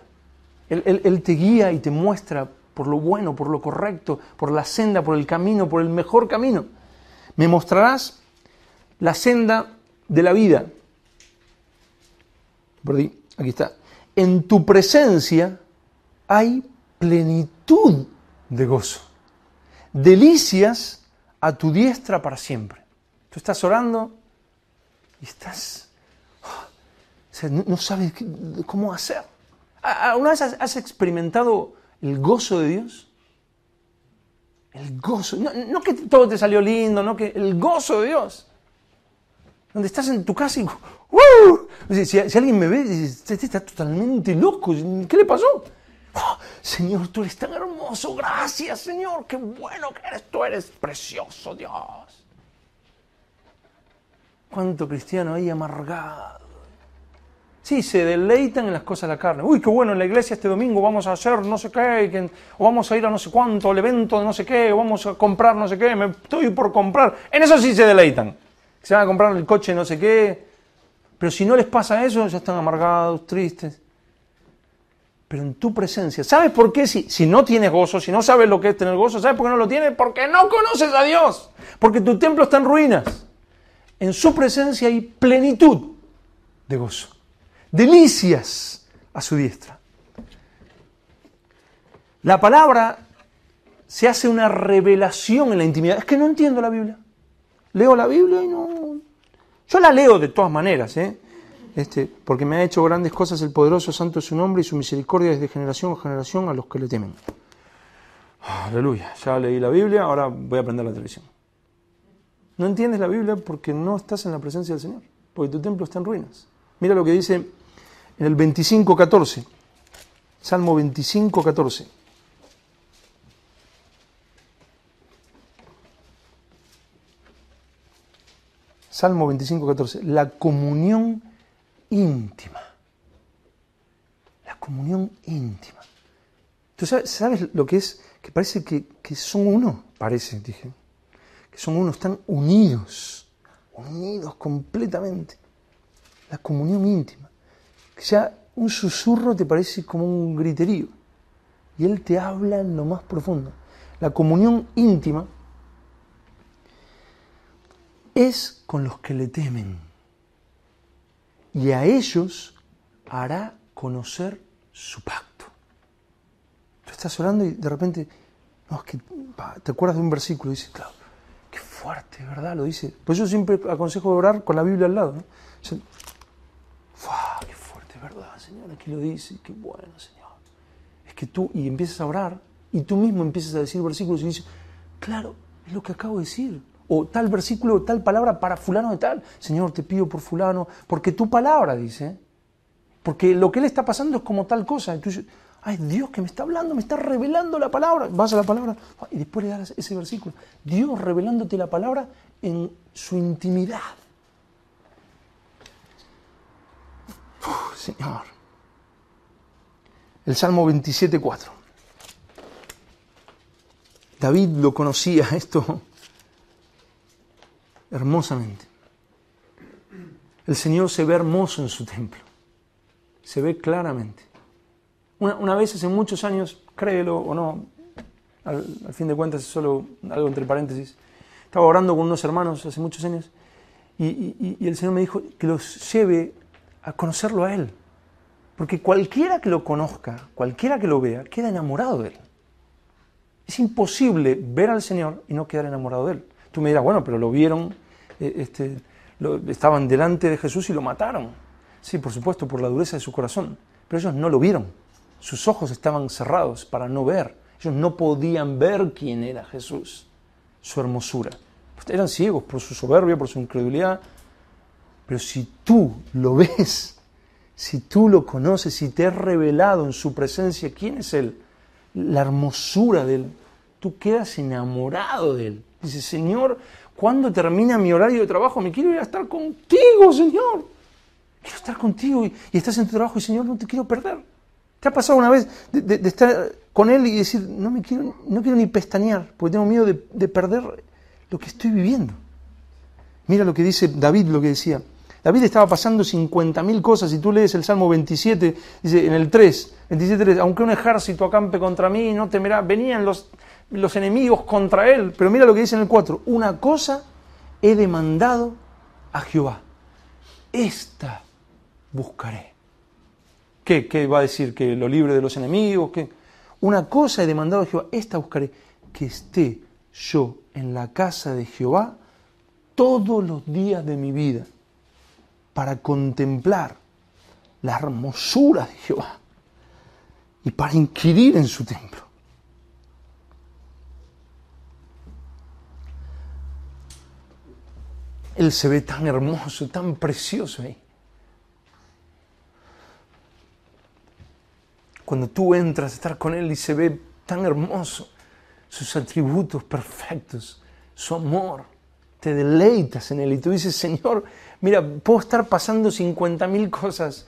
Él te guía y te muestra por lo bueno, por lo correcto, por la senda, por el camino, por el mejor camino. Me mostrarás la senda de la vida. Perdí, aquí está. En tu presencia hay plenitud de gozo. Delicias a tu diestra para siempre. Tú estás orando y estás... O sea, no sabes cómo hacer. ¿Alguna vez has experimentado el gozo de Dios? El gozo. No que todo te salió lindo, no que el gozo de Dios. Donde estás en tu casa y... ¡uh! Si alguien me ve, dice, este está totalmente loco. ¿Qué le pasó? Oh, Señor, tú eres tan hermoso. Gracias, Señor. Qué bueno que eres. Tú eres precioso, Dios. ¿Cuánto cristiano hay amargado? Sí, se deleitan en las cosas de la carne. Uy, qué bueno, en la iglesia este domingo vamos a hacer no sé qué, o vamos a ir a no sé cuánto, al evento de no sé qué, o vamos a comprar no sé qué, me estoy por comprar. En eso sí se deleitan. Se van a comprar el coche no sé qué. Pero si no les pasa eso, ya están amargados, tristes. Pero en tu presencia, ¿sabes por qué? Si no tienes gozo, si no sabes lo que es tener gozo, ¿sabes por qué no lo tienes? Porque no conoces a Dios. Porque tu templo está en ruinas. En su presencia hay plenitud de gozo. Delicias a su diestra. La palabra se hace una revelación en la intimidad. Es que no entiendo la Biblia. Leo la Biblia y no... Yo la leo de todas maneras, porque me ha hecho grandes cosas el poderoso santo es su nombre y su misericordia es de generación a generación a los que le temen. Aleluya. Ya leí la Biblia, ahora voy a aprender la televisión. No entiendes la Biblia porque no estás en la presencia del Señor, porque tu templo está en ruinas. Mira lo que dice en el 25:14, Salmo 25:14. Salmo 25:14. La comunión íntima. La comunión íntima. ¿Tú sabes lo que es? Que parece que son uno. Parece, dije. Que son uno, están unidos. Unidos completamente. La comunión íntima. Que ya un susurro te parece como un griterío. Y Él te habla en lo más profundo. La comunión íntima es con los que le temen. Y a ellos hará conocer su pacto. Tú estás orando y de repente, no, es que te acuerdas de un versículo y dices, claro, qué fuerte, ¿verdad? Lo dice. Pues yo siempre aconsejo orar con la Biblia al lado, ¿no? O sea, qué fuerte, ¿verdad, Señor? Aquí lo dice, qué bueno, Señor. Es que tú, y empiezas a orar, y tú mismo empiezas a decir versículos y dices, claro, es lo que acabo de decir. O tal versículo, o tal palabra para fulano de tal. Señor, te pido por fulano, porque tu palabra dice, porque lo que le está pasando es como tal cosa. Y tú dices, ay, Dios que me está hablando, me está revelando la palabra. Vas a la palabra y después le das ese versículo. Dios revelándote la palabra en su intimidad. Señor. El Salmo 27:4. David lo conocía esto hermosamente. El Señor se ve hermoso en su templo. Se ve claramente. Una vez hace muchos años, créelo o no, al fin de cuentas es solo algo entre paréntesis, estaba orando con unos hermanos hace muchos años y el Señor me dijo que los lleve a conocerlo a Él. Porque cualquiera que lo conozca, cualquiera que lo vea, queda enamorado de Él. Es imposible ver al Señor y no quedar enamorado de Él. Tú me dirás, bueno, pero lo vieron, estaban delante de Jesús y lo mataron. Sí, por supuesto, por la dureza de su corazón. Pero ellos no lo vieron. Sus ojos estaban cerrados para no ver. Ellos no podían ver quién era Jesús, su hermosura. Eran ciegos por su soberbia, por su incredulidad. Pero si tú lo ves, si tú lo conoces, si te has revelado en su presencia quién es Él, la hermosura de Él, tú quedas enamorado de Él. Dices, Señor, ¿cuándo termina mi horario de trabajo? Me quiero ir a estar contigo, Señor. Quiero estar contigo y estás en tu trabajo y, Señor, no te quiero perder. ¿Te ha pasado una vez de estar con Él y decir, no quiero ni pestañear porque tengo miedo de perder lo que estoy viviendo? Mira lo que dice David, lo que decía. David estaba pasando 50.000 cosas y tú lees el Salmo 27, dice en el 27:3, aunque un ejército acampe contra mí, no temerá, venían los enemigos contra él, pero mira lo que dice en el 4, una cosa he demandado a Jehová. esta buscaré. ¿Qué va a decir? ¿Que lo libre de los enemigos? ¿Qué? Una cosa he demandado a Jehová, esta buscaré, que esté yo en la casa de Jehová todos los días de mi vida, para contemplar la hermosura de Jehová y para inquirir en su templo. Él se ve tan hermoso, tan precioso ahí. Cuando tú entras a estar con Él y se ve tan hermoso, sus atributos perfectos, su amor, te deleitas en Él y tú dices, Señor, mira, puedo estar pasando 50.000 cosas.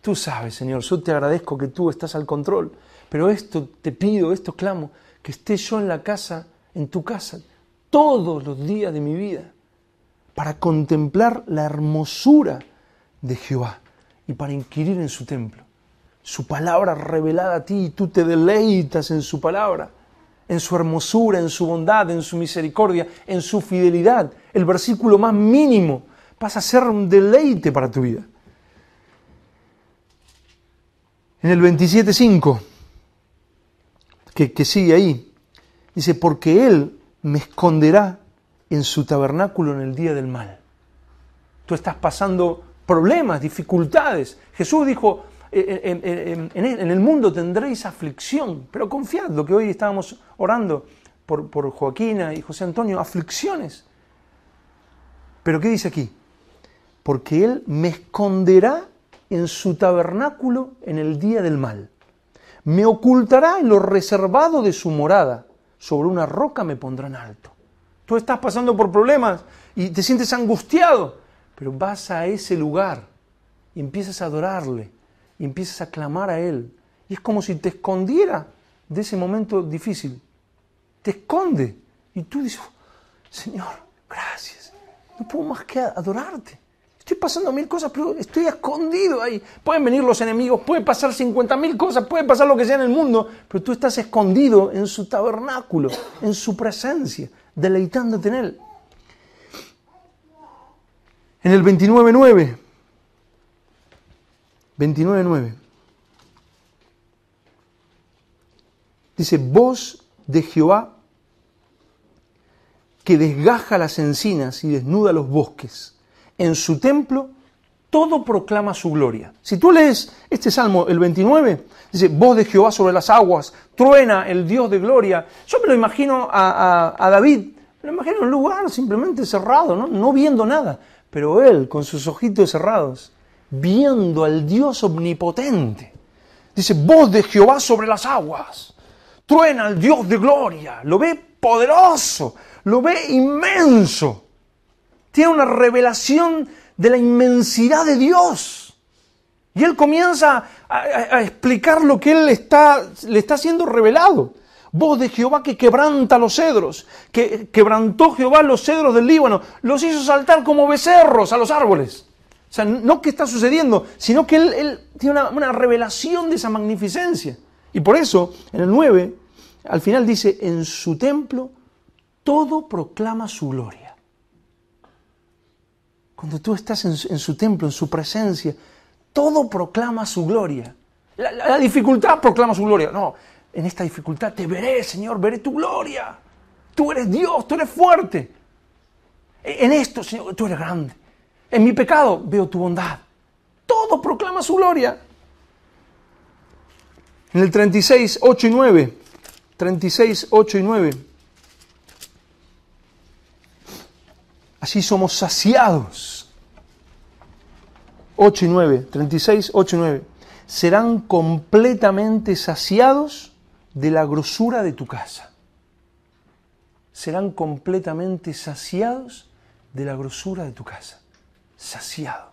Tú sabes, Señor, yo te agradezco que tú estás al control, pero esto te pido, esto clamo, que esté yo en la casa, en tu casa, todos los días de mi vida, para contemplar la hermosura de Jehová y para inquirir en su templo. Su palabra revelada a ti y tú te deleitas en su palabra, en su hermosura, en su bondad, en su misericordia, en su fidelidad. El versículo más mínimo pasa a ser un deleite para tu vida. En el 27:5, que sigue ahí, dice, porque Él me esconderá en su tabernáculo en el día del mal. Tú estás pasando problemas, dificultades. Jesús dijo, en el mundo tendréis aflicción, pero confiad, lo que hoy estábamos orando por Joaquina y José Antonio, aflicciones. Pero ¿qué dice aquí? Porque Él me esconderá en su tabernáculo en el día del mal. Me ocultará en lo reservado de su morada. Sobre una roca me pondrá en alto. Tú estás pasando por problemas y te sientes angustiado, pero vas a ese lugar y empiezas a adorarle y empiezas a clamar a Él. Y es como si te escondiera de ese momento difícil. Te esconde y tú dices, Señor, gracias. No puedo más que adorarte. Estoy pasando 1000 cosas, pero estoy escondido ahí. Pueden venir los enemigos, puede pasar 50.000 cosas, puede pasar lo que sea en el mundo, pero tú estás escondido en su tabernáculo, en su presencia, deleitándote en Él. En el 29:9, dice, voz de Jehová que desgaja las encinas y desnuda los bosques. En su templo todo proclama su gloria. Si tú lees este Salmo, el 29, dice, voz de Jehová sobre las aguas, truena el Dios de gloria. Yo me lo imagino a David, me lo imagino en un lugar simplemente cerrado, no viendo nada. Pero él, con sus ojitos cerrados, viendo al Dios omnipotente, dice, voz de Jehová sobre las aguas, truena el Dios de gloria, lo ve poderoso, lo ve inmenso. Tiene una revelación de la inmensidad de Dios. Y él comienza a explicar lo que le está siendo revelado. Voz de Jehová que quebranta los cedros, que quebrantó Jehová los cedros del Líbano, los hizo saltar como becerros a los árboles. O sea, no que está sucediendo, sino que él tiene una revelación de esa magnificencia. Y por eso, en el 9, al final dice, en su templo todo proclama su gloria. Cuando tú estás en su templo, en su presencia, todo proclama su gloria. La dificultad proclama su gloria. No, en esta dificultad te veré, Señor, veré tu gloria. Tú eres Dios, tú eres fuerte. En esto, Señor, tú eres grande. En mi pecado veo tu bondad. Todo proclama su gloria. En el 36:8 y 9. 36:8 y 9. Así somos saciados. 8 y 9. 36:8 y 9. Serán completamente saciados de la grosura de tu casa. Serán completamente saciados de la grosura de tu casa. Saciado.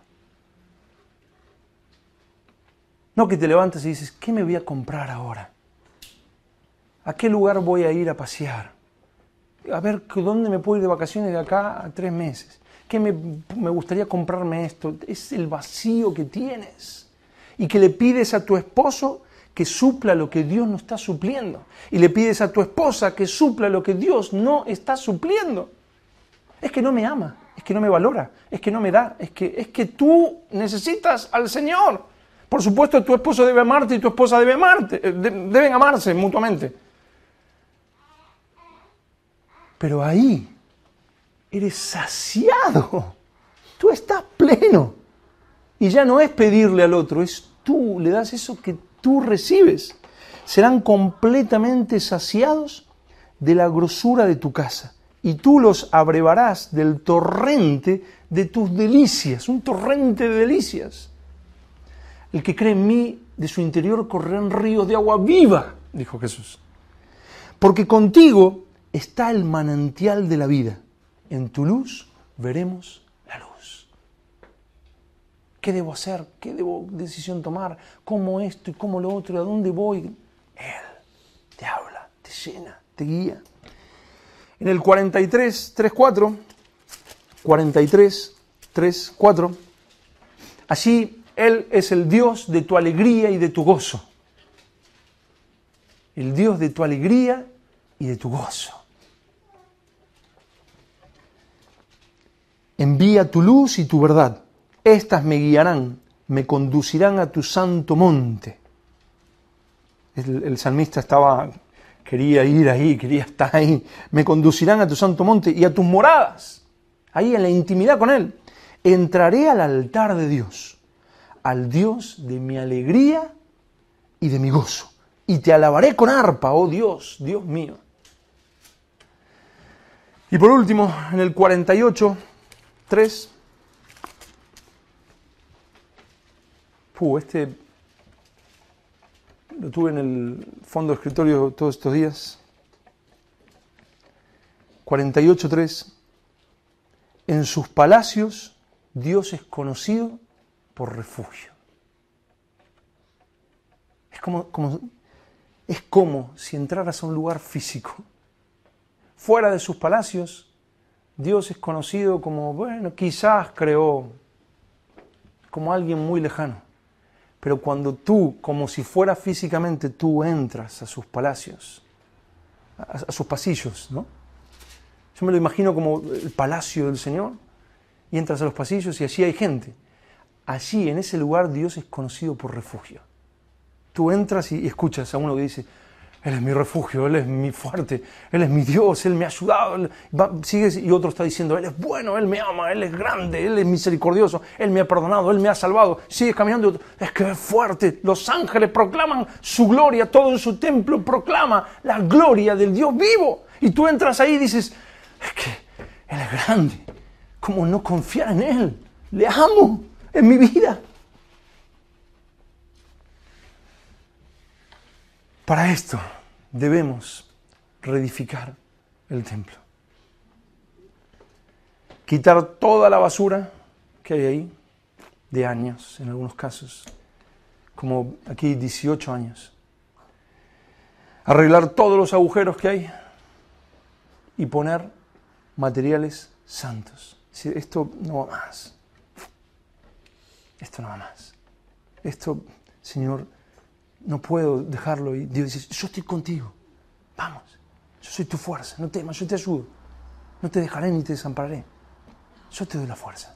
No que te levantas y dices, ¿qué me voy a comprar ahora? ¿A qué lugar voy a ir a pasear? A ver, ¿dónde me puedo ir de vacaciones de acá a 3 meses? ¿Qué me gustaría comprarme esto? Es el vacío que tienes. Y que le pides a tu esposo que supla lo que Dios no está supliendo. Y le pides a tu esposa que supla lo que Dios no está supliendo. Es que no me ama. es que no me valora, es que no me da, es que tú necesitas al Señor. Por supuesto, tu esposo debe amarte y tu esposa debe amarte, deben amarse mutuamente. Pero ahí eres saciado, tú estás pleno. Y ya no es pedirle al otro, es tú, le das eso que tú recibes. Serán completamente saciados de la grosura de tu casa. Y tú los abrevarás del torrente de tus delicias, un torrente de delicias. El que cree en mí, de su interior correrán ríos de agua viva, dijo Jesús. Porque contigo está el manantial de la vida. En tu luz veremos la luz. ¿Qué debo hacer? ¿Qué decisión tomar? ¿Cómo esto y cómo lo otro? ¿A dónde voy? Él te habla, te llena, te guía. En el 43, 3, 4, 43, 3, 4, allí Él es el Dios de tu alegría y de tu gozo. El Dios de tu alegría y de tu gozo. Envía tu luz y tu verdad. Estas me guiarán, me conducirán a tu santo monte. El salmista quería ir ahí, quería estar ahí. Me conducirán a tu santo monte y a tus moradas, ahí en la intimidad con Él. Entraré al altar de Dios, al Dios de mi alegría y de mi gozo. Y te alabaré con arpa, oh Dios, Dios mío. Y por último, en el 48, 3. Este lo tuve en el fondo de escritorio todos estos días. 48:3. En sus palacios Dios es conocido por refugio. Es como si entraras a un lugar físico. Fuera de sus palacios, Dios es conocido como, bueno, quizás creó, como alguien muy lejano. Pero cuando tú, como si fuera físicamente, tú entras a sus palacios, a sus pasillos, ¿no? Yo me lo imagino como el palacio del Señor, y entras a los pasillos y allí hay gente. Allí, en ese lugar, Dios es conocido por refugio. Tú entras y escuchas a uno que dice, Él es mi refugio, Él es mi fuerte, Él es mi Dios, Él me ha ayudado. Sigues y otro está diciendo, Él es bueno, Él me ama, Él es grande, Él es misericordioso, Él me ha perdonado, Él me ha salvado. Sigues caminando y otro, es que es fuerte. Los ángeles proclaman su gloria, todo en su templo proclama la gloria del Dios vivo. Y tú entras ahí y dices, es que Él es grande. ¿Cómo no confiar en Él? Le amo en mi vida. Para esto debemos reedificar el templo. Quitar toda la basura que hay ahí, de años en algunos casos, como aquí 18 años. Arreglar todos los agujeros que hay y poner materiales santos. Si esto no va más. Esto no va más. Esto, Señor, no puedo dejarlo. Y Dios dice, yo estoy contigo. Vamos, yo soy tu fuerza. No temas, yo te ayudo. No te dejaré ni te desampararé. Yo te doy la fuerza.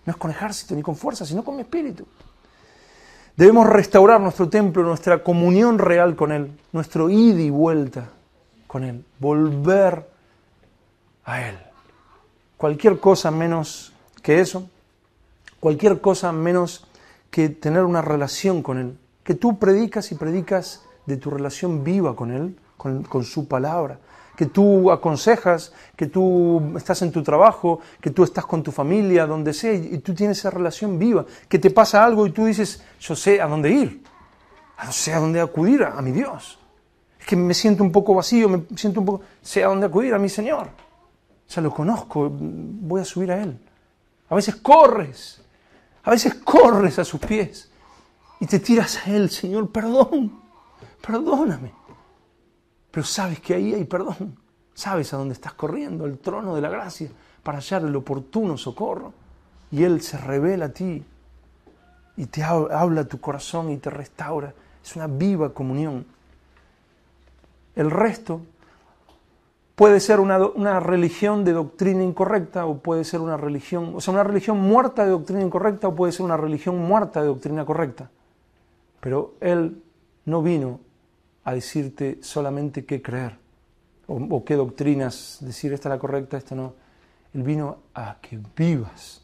No es con ejército ni con fuerza, sino con mi espíritu. Debemos restaurar nuestro templo, nuestra comunión real con Él, nuestro ida y vuelta con Él. Volver a Él. Cualquier cosa menos que eso, cualquier cosa menos que tener una relación con Él. Que tú predicas y predicas de tu relación viva con Él, con su palabra. Que tú aconsejas, que tú estás en tu trabajo, que tú estás con tu familia, donde sea, y tú tienes esa relación viva. Que te pasa algo y tú dices, yo sé a dónde ir, sé a dónde acudir a mi Dios. Es que me siento un poco vacío, sé a dónde acudir a mi Señor. Ya lo conozco, voy a subir a Él. A veces corres a sus pies y te tiras a Él, Señor, perdóname. Pero sabes que ahí hay perdón. Sabes a dónde estás corriendo, al trono de la gracia, para hallar el oportuno socorro. Y Él se revela a ti y te habla a tu corazón y te restaura. Es una viva comunión. El resto puede ser una religión de doctrina incorrecta o puede ser una religión, o sea, una religión muerta de doctrina incorrecta o puede ser una religión muerta de doctrina correcta. Pero Él no vino a decirte solamente qué creer o qué doctrinas decir, esta es la correcta, esta no. Él vino a que vivas,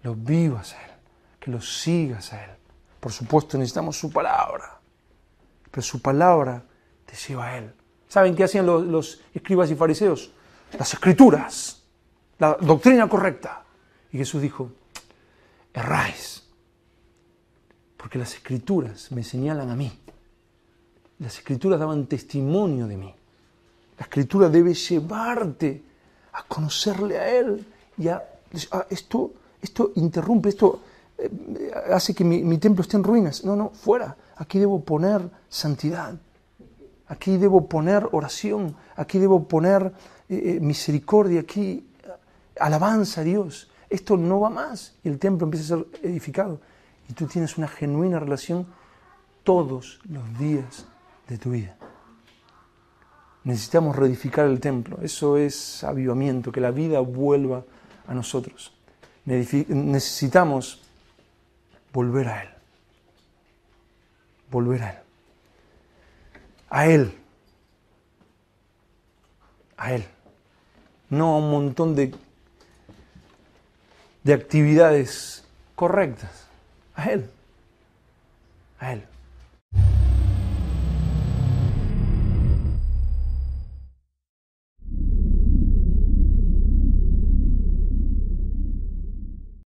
lo vivas a Él, que lo sigas a Él. Por supuesto necesitamos su palabra, pero su palabra te lleva a Él. ¿Saben qué hacían los escribas y fariseos? Las escrituras, la doctrina correcta. Y Jesús dijo, erráis, porque las escrituras me señalan a mí. Las escrituras daban testimonio de mí. La escritura debe llevarte a conocerle a Él. Y esto interrumpe, esto hace que mi templo esté en ruinas. No, fuera. Aquí debo poner santidad. Aquí debo poner oración, aquí debo poner misericordia, aquí alabanza a Dios. Esto no va más y el templo empieza a ser edificado. Y tú tienes una genuina relación todos los días de tu vida. Necesitamos reedificar el templo. Eso es avivamiento, que la vida vuelva a nosotros. Necesitamos volver a Él. Volver a Él. A Él, no a un montón de actividades correctas, a Él.